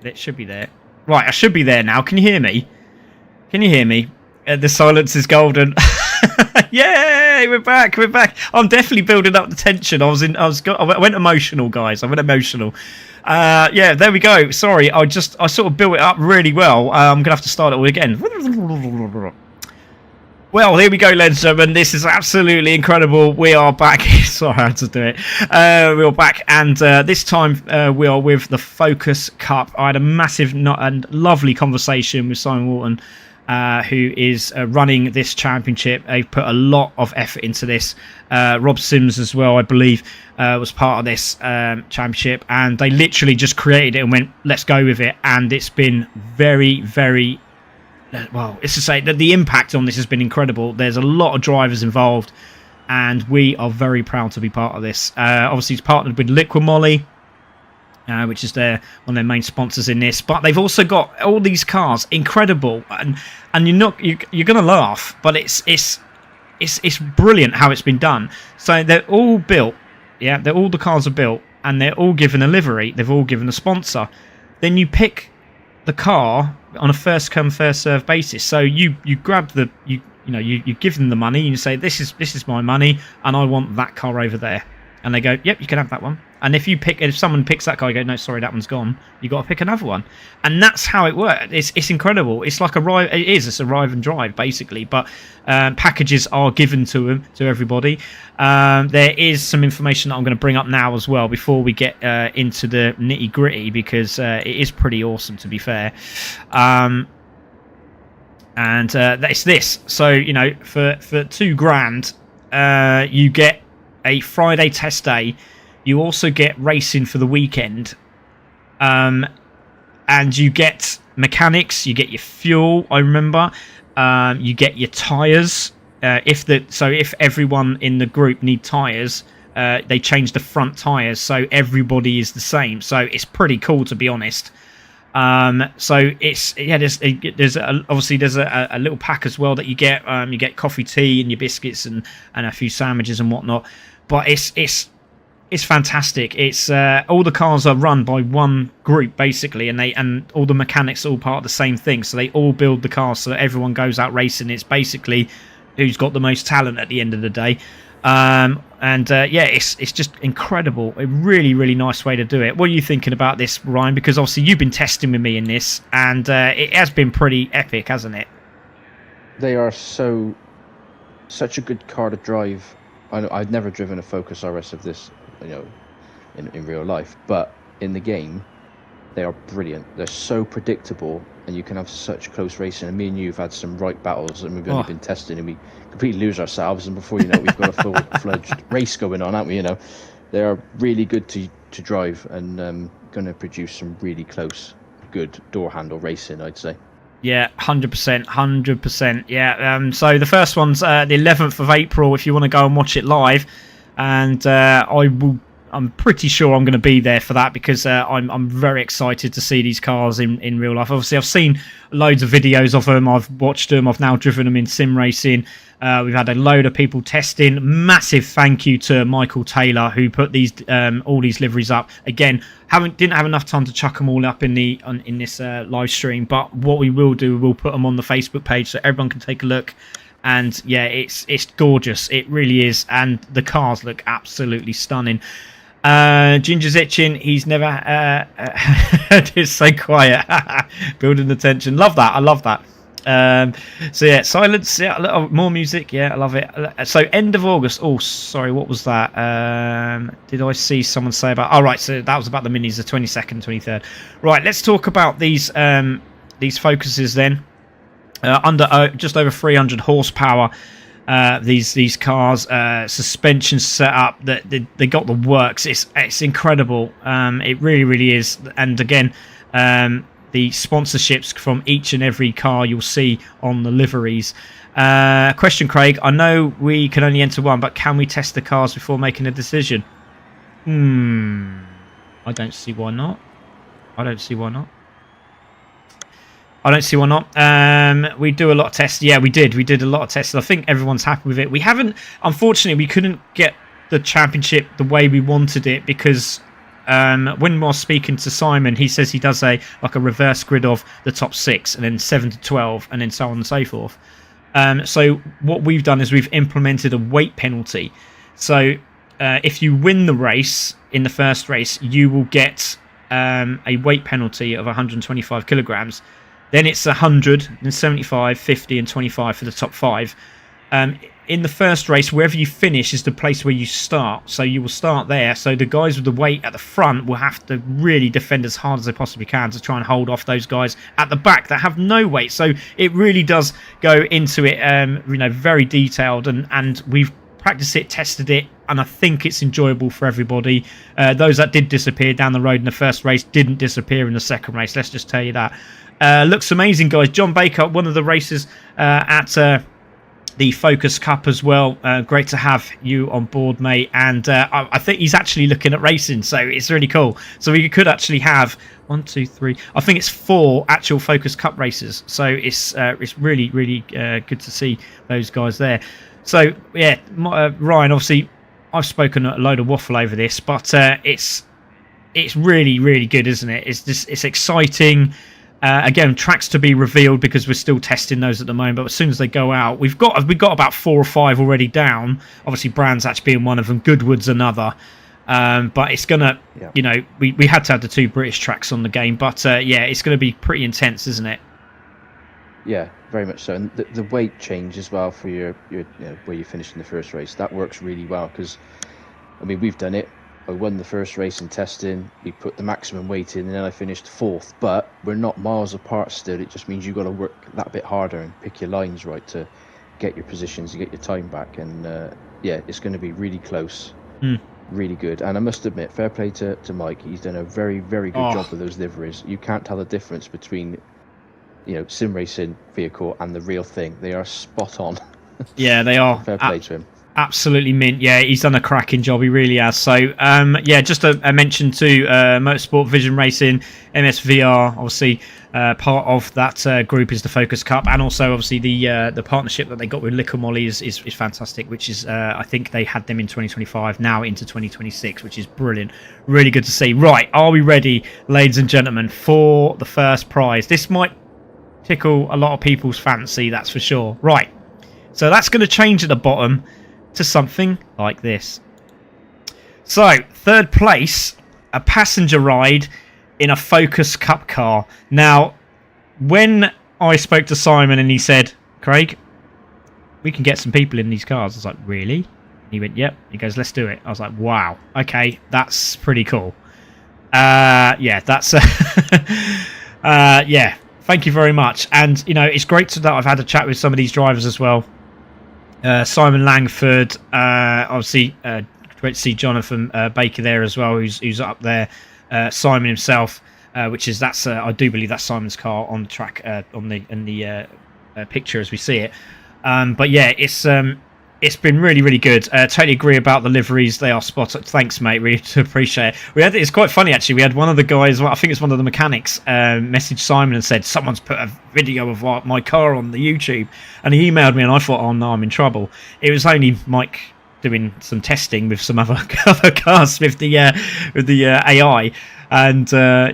It should be there. Right, I should be there now. Can you hear me? Can you hear me? The silence is golden. Yay, we're back. We're back. I'm definitely building up the tension. I went emotional, guys. I went emotional. Yeah, there we go. Sorry, I sort of built it up really well. I'm gonna have to start it all again. Well, here we go, ladies and gentlemen. This is absolutely incredible. We are back. Sorry, I had to do it. We're back, and this time we are with the Focus Cup. I had a massive and lovely conversation with Simon Walton, who is running this championship. They've put a lot of effort into this. Rob Sims as well, I believe, was part of this championship, and they literally just created it and went, let's go with it. And it's been very, very... well, it's to say that the impact on this has been incredible. There's a lot of drivers involved, and we are very proud to be part of this. Obviously, it's partnered with Liquid Moly, which is one of their main sponsors in this. But they've also got all these cars, incredible, and you're gonna laugh, but it's brilliant how it's been done. So they're all built, yeah. All the cars are built, and they're all given a livery. They've all given a sponsor. Then you pick the car on a first come first serve basis. So you grab you give them the money and you say, this is my money and I want that car over there, and they go, yep, you can have that one. And if someone picks that car, you go, no, sorry, that one's gone, you got to pick another one. And that's how it works. It's incredible. It's like it's a arrive and drive basically, but packages are given to everybody. There is some information that I'm going to bring up now as well before we get into the nitty gritty, because it is pretty awesome, to be fair. And it's this. So for $2,000, you get a Friday test day. You also get racing for the weekend, and you get mechanics. You get your fuel. I remember. You get your tyres. If everyone in the group need tyres, they change the front tyres so everybody is the same. So it's pretty cool, to be honest. So it's there's a little pack as well that you get. You get coffee, tea, and your biscuits, and a few sandwiches and whatnot. But it's fantastic. It's all the cars are run by one group basically, and all the mechanics are all part of the same thing. So they all build the cars so that everyone goes out racing. It's basically who's got the most talent at the end of the day. It's just incredible. A really, really nice way to do it. What are you thinking about this, Ryan? Because obviously you've been testing with me in this, and it has been pretty epic, hasn't it? They are such a good car to drive. I've never driven a Focus RS of this, in real life, but in the game, they are brilliant. They're so predictable, and you can have such close racing. And me and you have had some right battles, and we've only been testing, and we completely lose ourselves. And before you know it, we've got a full-fledged race going on, haven't we? They are really good to drive, and going to produce some really close, good door handle racing, I'd say. Yeah, 100%. Yeah. So the first one's the 11th of April. If you want to go and watch it live, and I'm pretty sure I'm going to be there for that, because I'm very excited to see these cars in real life. Obviously, I've seen loads of videos of them. I've watched them. I've now driven them in sim racing. We've had a load of people testing. Massive thank you to Michael Taylor, who put all these liveries up. Again, didn't have enough time to chuck them all up in this live stream. But what we will do, we'll put them on the Facebook page so everyone can take a look. And yeah, it's gorgeous. It really is. And the cars look absolutely stunning. Ginger's itching. He's never it's so quiet. Building the tension. Love that. I love that. So yeah, silence. Yeah, a little more music. Yeah, I love it. So end of August. Oh, sorry, what was that? Did I see someone say about? Oh, right. So that was about the minis, the 22nd, 23rd. Right. Let's talk about these Focuses then. Under just over 300 horsepower. These cars, suspension setup, that they got the works. It's incredible. It really, really is. And again, the sponsorships from each and every car you'll see on the liveries. Question, Craig. I know we can only enter one, but can we test the cars before making a decision? I don't see why not. We do a lot of tests. Yeah, we did a lot of tests. I think everyone's happy with it. Unfortunately, we couldn't get the championship the way we wanted it, because when we're speaking to Simon, he says he does a reverse grid of the top 6 and then 7 to 12 and then so on and so forth. So what we've done is we've implemented a weight penalty. So if you win the race in the first race, you will get a weight penalty of 125 kilograms. Then it's 100, then 75, 50 and 25 for the top 5. In the first race, wherever you finish is the place where you start. So you will start there. So the guys with the weight at the front will have to really defend as hard as they possibly can to try and hold off those guys at the back that have no weight. So it really does go into it, very detailed. And we've practiced it, tested it, and I think it's enjoyable for everybody. Those that did disappear down the road in the first race didn't disappear in the second race. Let's just tell you that. Looks amazing, guys. John Baker, one of the races at the Focus Cup as well. Great to have you on board, mate. And I think he's actually looking at racing, so it's really cool. So we could actually have 1, 2, 3. I think it's 4 actual Focus Cup races. So it's really, really good to see those guys there. So yeah, Ryan. Obviously, I've spoken a load of waffle over this, but it's really, really good, isn't it? It's exciting. Again, tracks to be revealed because we're still testing those at the moment. But as soon as they go out, we've got about 4 or 5 already down. Obviously, Brands Hatch being one of them, Goodwood's another. But it's gonna, we had to have the 2 British tracks on the game. But it's gonna be pretty intense, isn't it? Yeah, very much so. And the weight change as well for your where you finished in the first race, that works really well because, I mean, we've done it. I won the first race in testing, we put the maximum weight in, and then I finished 4th. But we're not miles apart still. It just means you've got to work that bit harder and pick your lines right to get your positions, to get your time back. And it's going to be really close, really good. And I must admit, fair play to Mike. He's done a very, very good job with those liveries. You can't tell the difference between, sim racing vehicle and the real thing. They are spot on. Yeah, they are. Fair play to him. Absolutely mint. Yeah, he's done a cracking job. He really has. So, just a mention to Motorsport Vision Racing, MSVR. Obviously, part of that group is the Focus Cup, and also obviously the partnership that they got with Liquor Molly is fantastic. Which is, I think they had them in 2025, now into 2026, which is brilliant. Really good to see. Right, are we ready, ladies and gentlemen, for the first prize? This might tickle a lot of people's fancy, that's for sure. Right, so that's going to change at the bottom to something like this. So, third place, a passenger ride in a Focus Cup car. Now, when I spoke to Simon and he said, Craig, we can get some people in these cars. I was like, really? He went, yep. He goes, let's do it. I was like, wow. Okay, that's pretty cool. That's... thank you very much. And, it's great that I've had a chat with some of these drivers as well. Simon Langford, obviously great to see Jonathan Baker there as well, who's up there. Simon himself, I do believe that's Simon's car on the track in the picture as we see it. It's been really, really good. Totally agree about the liveries. They are spot on. Thanks, mate. Really appreciate it. It's quite funny, actually. We had one of the guys, I think it's one of the mechanics, message Simon and said, someone's put a video of my car on the YouTube. And he emailed me and I thought, oh, no, I'm in trouble. It was only Mike doing some testing with some other cars with the AI. And but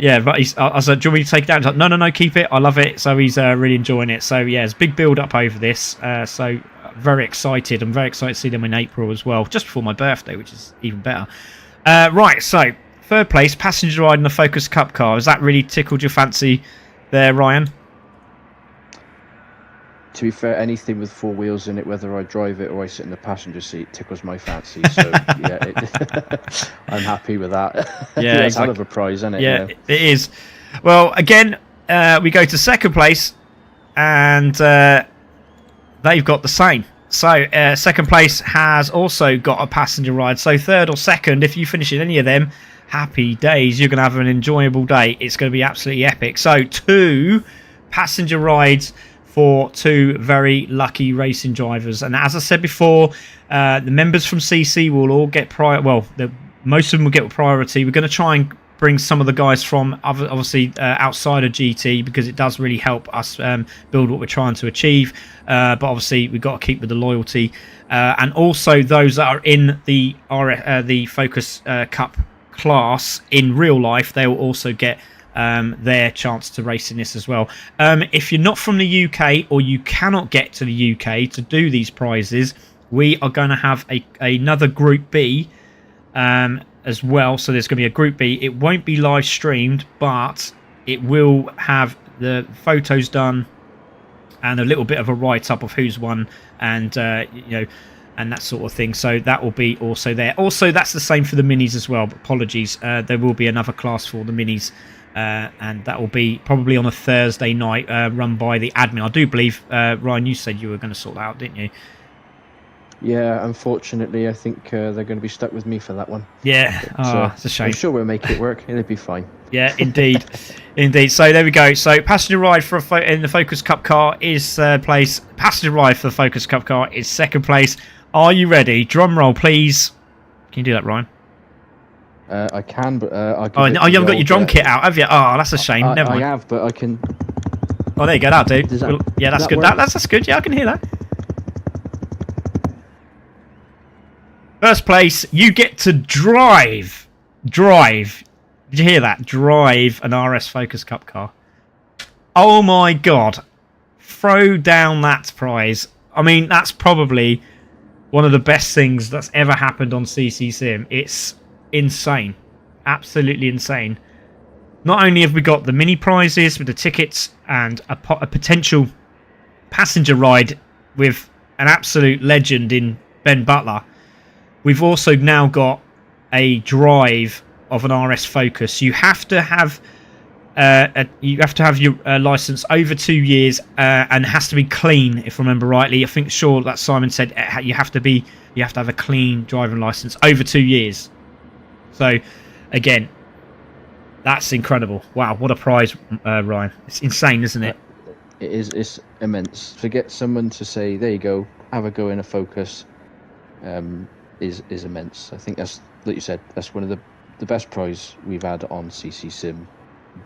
I said, do you want me to take it down? He's like, no, keep it. I love it. So he's really enjoying it. So yeah, it's a big build up over this. So very excited. I'm very excited to see them in April as well, just before my birthday, which is even better. Right, so third place, passenger ride in a Focus Cup car. Has that really tickled your fancy there, Ryan? To be fair, anything with 4 wheels in it, whether I drive it or I sit in the passenger seat, tickles my fancy. So I'm happy with that. Yeah, it's a hell of a prize, isn't it? Yeah, it is. Well, again, we go to second place, and they've got the same. So second place has also got a passenger ride. So third or second, if you finish in any of them, happy days. You're going to have an enjoyable day. It's going to be absolutely epic. So 2 passenger rides for 2 very lucky racing drivers. And as I said before, the members from CC will all get most of them will get priority. We're going to try and bring some of the guys from obviously outside of GT, because it does really help us build what we're trying to achieve. But obviously we've got to keep with the loyalty, and also those that are in the Focus Cup class in real life, they will also get their chance to race in this as well. If you're not from the UK or you cannot get to the UK to do these prizes, we are going to have another Group B as well. So there's going to be a Group B. It won't be live streamed, but it will have the photos done and a little bit of a write-up of who's won and and that sort of thing. So that will be also there. Also, that's the same for the minis as well. Apologies, there will be another class for the minis, and that will be probably on a Thursday night, run by the admin. I do believe, Ryan, you said you were going to sort that out, didn't you? Yeah, unfortunately, I think they're going to be stuck with me for that one. Yeah, But, it's a shame. I'm sure we'll make it work. It'll be fine. Yeah, indeed. Indeed. So there we go. So passenger ride for in the Focus Cup car is third place. Passenger ride for the Focus Cup car is second place. Are you ready? Drum roll, please. Can you do that, Ryan? I can, but I'll give Oh, it you to haven't the got your drum old, kit out, have you? Oh, that's a shame. Never I mind. have, but I can. Oh, there you go. That'll do. Does that- Yeah, that's does that good. work? That's good. Yeah, I can hear that. First place, you get to drive. Drive. Did you hear that? Drive an RS Focus Cup car. Oh my God. Throw down that prize. I mean, that's probably one of the best things that's ever happened on CC Sim. It's insane. Absolutely insane. Not only have we got the mini prizes with the tickets and a potential passenger ride with an absolute legend in Ben Butler, we've also now got a drive of an RS Focus. You have to have your license over 2 years, and it has to be clean. If I remember rightly, I think sure that Simon said you have to have a clean driving license over 2 years. So, again, that's incredible. Wow, what a prize, Ryan! It's insane, isn't it? It is. It's immense. To get someone to say, "There you go, have a go in a Focus," is immense. I think that's, like you said, that's one of the best prize we've had on CC Sim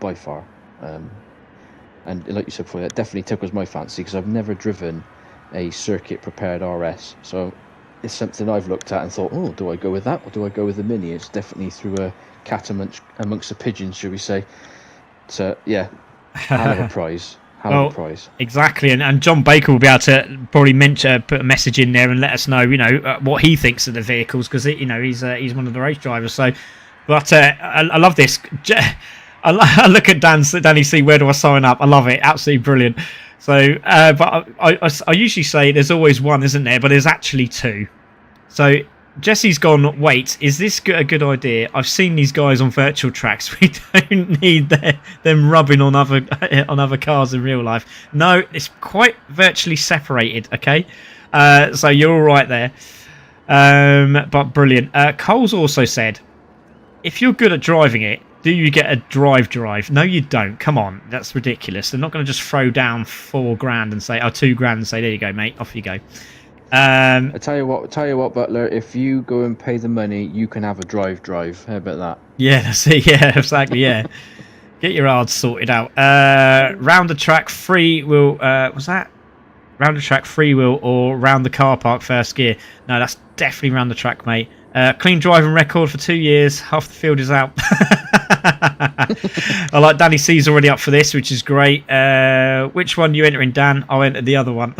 by far. And like you said before, that definitely tickles my fancy because I've never driven a circuit prepared RS. So it's something I've looked at and thought, oh, do I go with that or do I go with the Mini? It's definitely through a cat amongst the pigeons, shall we say. So yeah, hell of a prize. Hell of a prize. Exactly, and John Baker will be able to probably put a message in there and let us know, what he thinks of the vehicles, because he's one of the race drivers. So, but I love this. I look at Danny C. Where do I sign up? I love it. Absolutely brilliant. So, but I usually say there's always one, isn't there? But there's actually two. So Jesse's gone, wait, is this a good idea? I've seen these guys on virtual tracks. We don't need them rubbing on other cars in real life. No, it's quite virtually separated, okay? So you're all right there. But brilliant. Cole's also said, if you're good at driving it, do you get a drive? No, you don't. Come on, that's ridiculous. They're not going to just throw down $4,000 and say, $2,000 and say, there you go, mate, off you go. I tell you what, Butler. If you go and pay the money, you can have a drive. How about that? Yeah, that's it. Yeah, exactly. Yeah, get your ards sorted out. Round the track free will. Was that round the track free will or round the car park first gear? No, that's definitely round the track, mate. Clean driving record for 2 years. Half the field is out. I like Danny C's already up for this, which is great. Which one you entering, Dan? I'll enter the other one.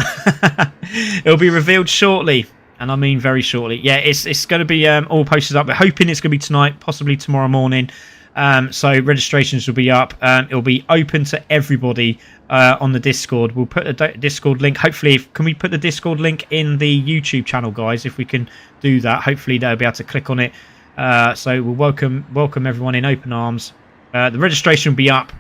It'll be revealed shortly, and I mean very shortly. Yeah, it's going to be all posted up. We're hoping it's going to be tonight, possibly tomorrow morning. So registrations will be up. It'll be open to everybody on the Discord. We'll put a Discord link. Hopefully, can we put the Discord link in the YouTube channel, guys? If we can do that, hopefully they'll be able to click on it. So we'll welcome everyone in open arms. The registration will be up,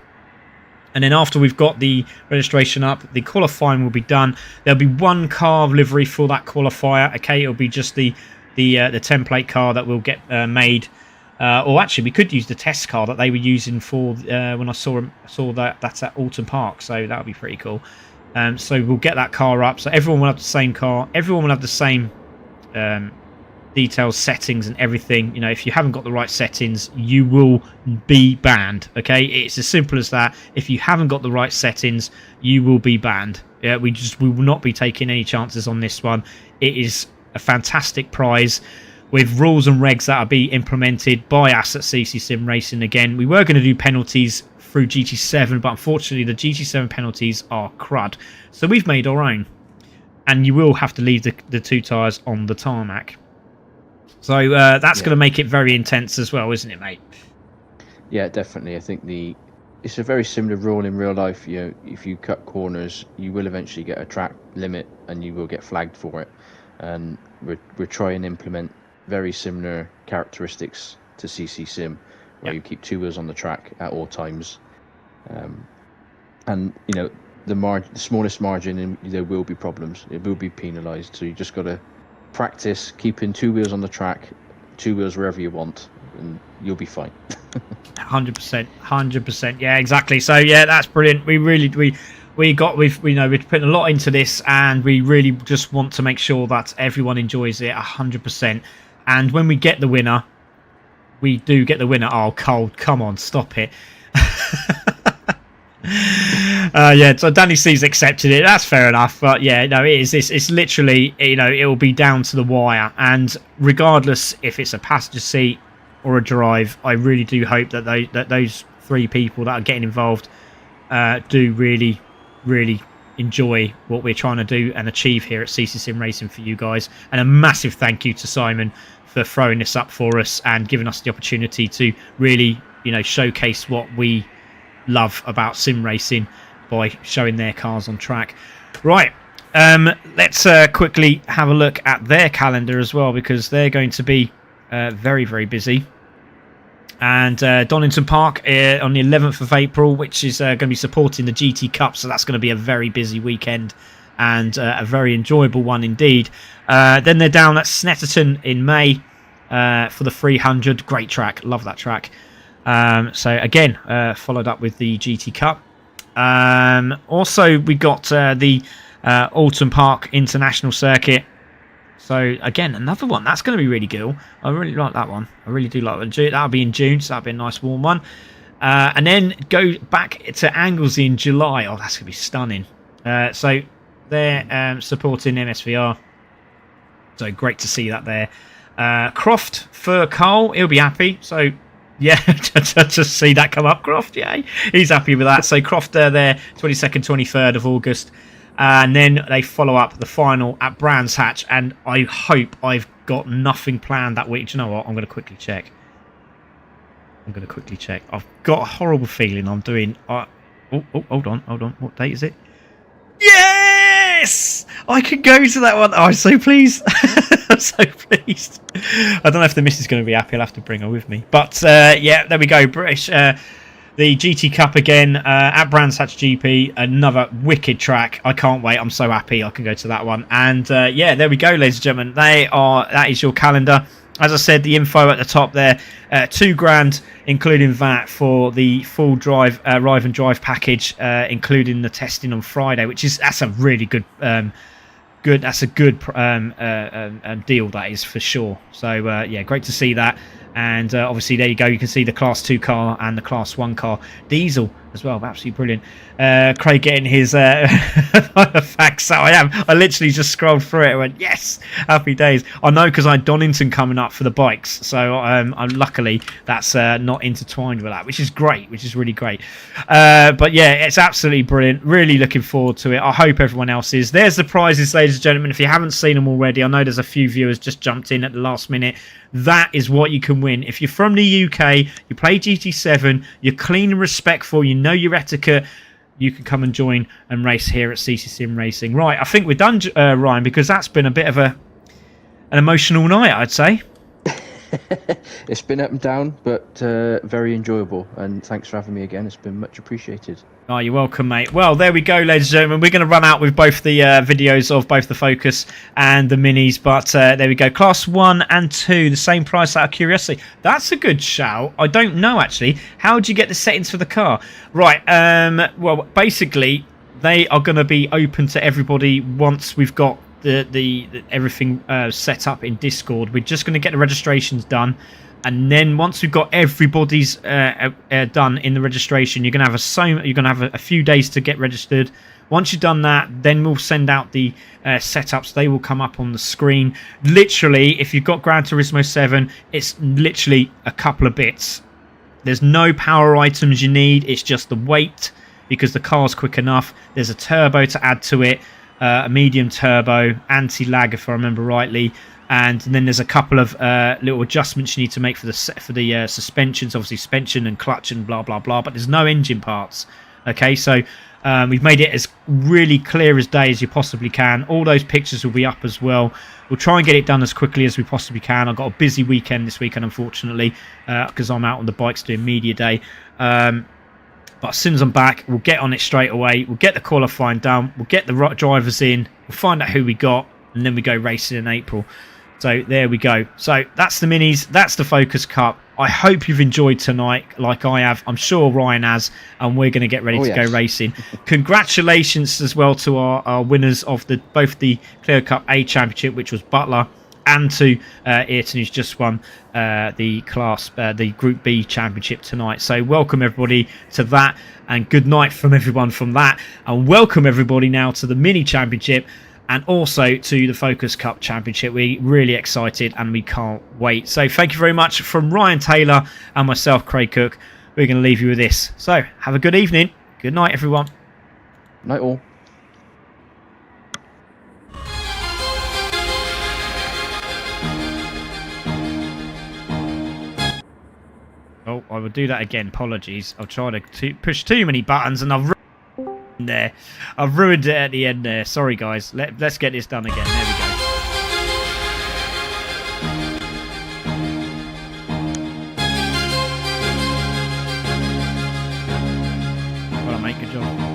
and then after we've got the registration up, the qualifying will be done. There'll be one car livery for that qualifier. Okay, it'll be just the template car that will get made. Or actually, we could use the test car that they were using for when I saw that's at Alton Park. So that would be pretty cool. So we'll get that car up. So everyone will have the same car. Everyone will have the same details, settings, and everything. If you haven't got the right settings, you will be banned. Okay, it's as simple as that. If you haven't got the right settings, you will be banned. Yeah, we will not be taking any chances on this one. It is a fantastic prize. with rules and regs that will be implemented by us at CC Sim Racing. Again, we were going to do penalties through GT7, but unfortunately the GT7 penalties are crud. So we've made our own. And you will have to leave the 2 tyres on the tarmac. So that's going to make it very intense as well, isn't it, mate? Yeah, definitely. I think it's a very similar rule in real life. You know, if you cut corners, you will eventually get a track limit, and you will get flagged for it. And we're trying to implement very similar characteristics to CC Sim, where you keep 2 wheels on the track at all times. And you know, the smallest margin, and there will be problems. It will be penalised. So you just got to practice keeping 2 wheels on the track, 2 wheels wherever you want, and you'll be fine. 100%. Yeah, exactly. So yeah, that's brilliant. We've put a lot into this, and we really just want to make sure that everyone enjoys it 100%. And when we get the winner, we do get the winner. Oh, Cold, come on, stop it. Yeah, so Danny C's accepted it. That's fair enough. But yeah, no, it is. It's literally, you know, it will be down to the wire. And regardless if it's a passenger seat or a drive, I really do hope that those 3 people that are getting involved do really, really enjoy what we're trying to do and achieve here at CC Sim Racing for you guys. And a massive thank you to Simon for throwing this up for us and giving us the opportunity to really, you know, showcase what we love about sim racing by showing their cars on track. Right, let's quickly have a look at their calendar as well, because they're going to be very, very busy. And Donington Park on the 11th of April, which is going to be supporting the GT Cup, so that's going to be a very busy weekend and a very enjoyable one indeed. Then they're down at Snetterton in May for the 300. Great track, love that track. So again, followed up with the GT Cup. Also, we got the Alton Park International Circuit. So again, another one that's going to be really cool. I really like that one. I really do like it. That'll be in June, so that'll be a nice warm one. And then go back to Anglesey in July. Oh, that's going to be stunning. So they're supporting MSVR. So great to see that there. Croft for Cole, he'll be happy. So yeah, to see that come up, Croft. Yeah, he's happy with that. So Croft there, 22nd, 23rd of August. And then they follow up the final at Brands Hatch. And I hope I've got nothing planned that week. Do you know what? I'm going to quickly check. I've got a horrible feeling I'm doing... hold on. What date is it? Yes! I can go to that one. Oh, I'm so pleased. I'm so pleased. I don't know if the missus is going to be happy. I'll have to bring her with me. But yeah, there we go. British... the GT Cup again at Brands Hatch GP, another wicked track. I can't wait. I'm so happy I can go to that one. And yeah, there we go, ladies and gentlemen. That is your calendar. As I said, the info at the top there, £2,000 including VAT for the full drive and drive package, including the testing on Friday, that's a really good that's a good deal, that is, for sure. So yeah, great to see that. And obviously there you go, you can see the class 2 car and the class 1 car diesel as well. Absolutely brilliant. Craig getting his facts. So I literally just scrolled through it and went, yes, happy days. I know, because I had Donington coming up for the bikes, so luckily that's not intertwined with that, which is great, which is really great. But yeah, it's absolutely brilliant. Really looking forward to it. I hope everyone else is. There's the prizes, ladies and gentlemen. If you haven't seen them already, I know there's a few viewers just jumped in at the last minute. That is what you can win. If you're from the UK, you play GT7, you're clean and respectful, you know your etiquette, you can come and join and race here at CC Sim Racing. Right, I think we're done, Ryan, because that's been a bit of an emotional night, I'd say. It's been up and down, but very enjoyable. And thanks for having me again. It's been much appreciated. Oh, you're welcome, mate. Well, there we go, ladies and gentlemen. We're going to run out with both the videos of both the Focus and the Minis. But there we go. Class 1 and 2, the same price out of curiosity. That's a good shout. I don't know, actually. How do you get the settings for the car? Right. Well, basically, they are going to be open to everybody once we've got the everything set up in Discord. We're just going to get the registrations done, and then once we've got everybody's done in the registration, you're going to have a few days to get registered, Once you've done that, then we'll send out the setups. They will come up on the screen. Literally, if you've got Gran Turismo 7, it's literally a couple of bits. There's no power items you need. It's just the weight, because the car's quick enough. There's a turbo to add to it, a medium turbo, anti-lag if I remember rightly. And then there's a couple of little adjustments you need to make for the suspensions, obviously suspension and clutch and blah blah blah. But there's no engine parts. Okay, so we've made it as really clear as day as you possibly can. All those pictures will be up as well. We'll try and get it done as quickly as we possibly can. I've got a busy weekend this weekend, unfortunately, because I'm out on the bikes doing media day. But as soon as I'm back, we'll get on it straight away. We'll get the qualifying done. We'll get the drivers in. We'll find out who we got, and then we go racing in April. So there we go. So that's the minis. That's the Focus Cup. I hope you've enjoyed tonight like I have. I'm sure Ryan has, and we're going to get ready to go racing. Congratulations as well to our winners of both the Clio Cup A Championship, which was Butler, and to Ayrton, who's just won the Group B Championship tonight. So welcome everybody to that, and good night from everyone from that, and welcome everybody now to the Mini Championship, and also to the Focus Cup Championship. We're really excited and we can't wait. So thank you very much from Ryan Taylor and myself, Craig Cook. We're going to leave you with this. So have a good evening. Good night, everyone. Night all. Oh, I will do that again. Apologies. I've tried to push too many buttons and I've there. I've ruined it at the end there. Sorry, guys. Let's get this done again. There we go. Well, mate, good job.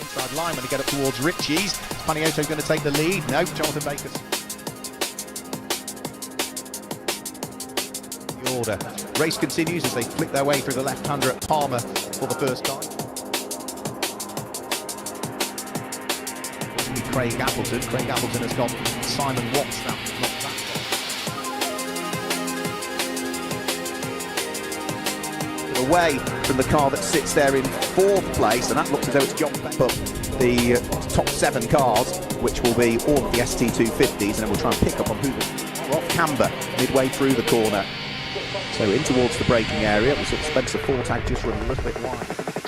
Inside line when they get up towards Ritchie's. Paniotto's going to take the lead. No, Jonathan Baker's. The order. Race continues as they flick their way through the left-hander at Palmer for the first time. Craig Appleton. Craig Appleton has got Simon Watts now. Away from the car that sits there in fourth place, and that looks as though it's John Pepper, the top 7 cars, which will be all of the ST250s, and then we'll try and pick up on who are off camber midway through the corner. So in towards the braking area, we saw Spencer Fortag just run a little bit wide.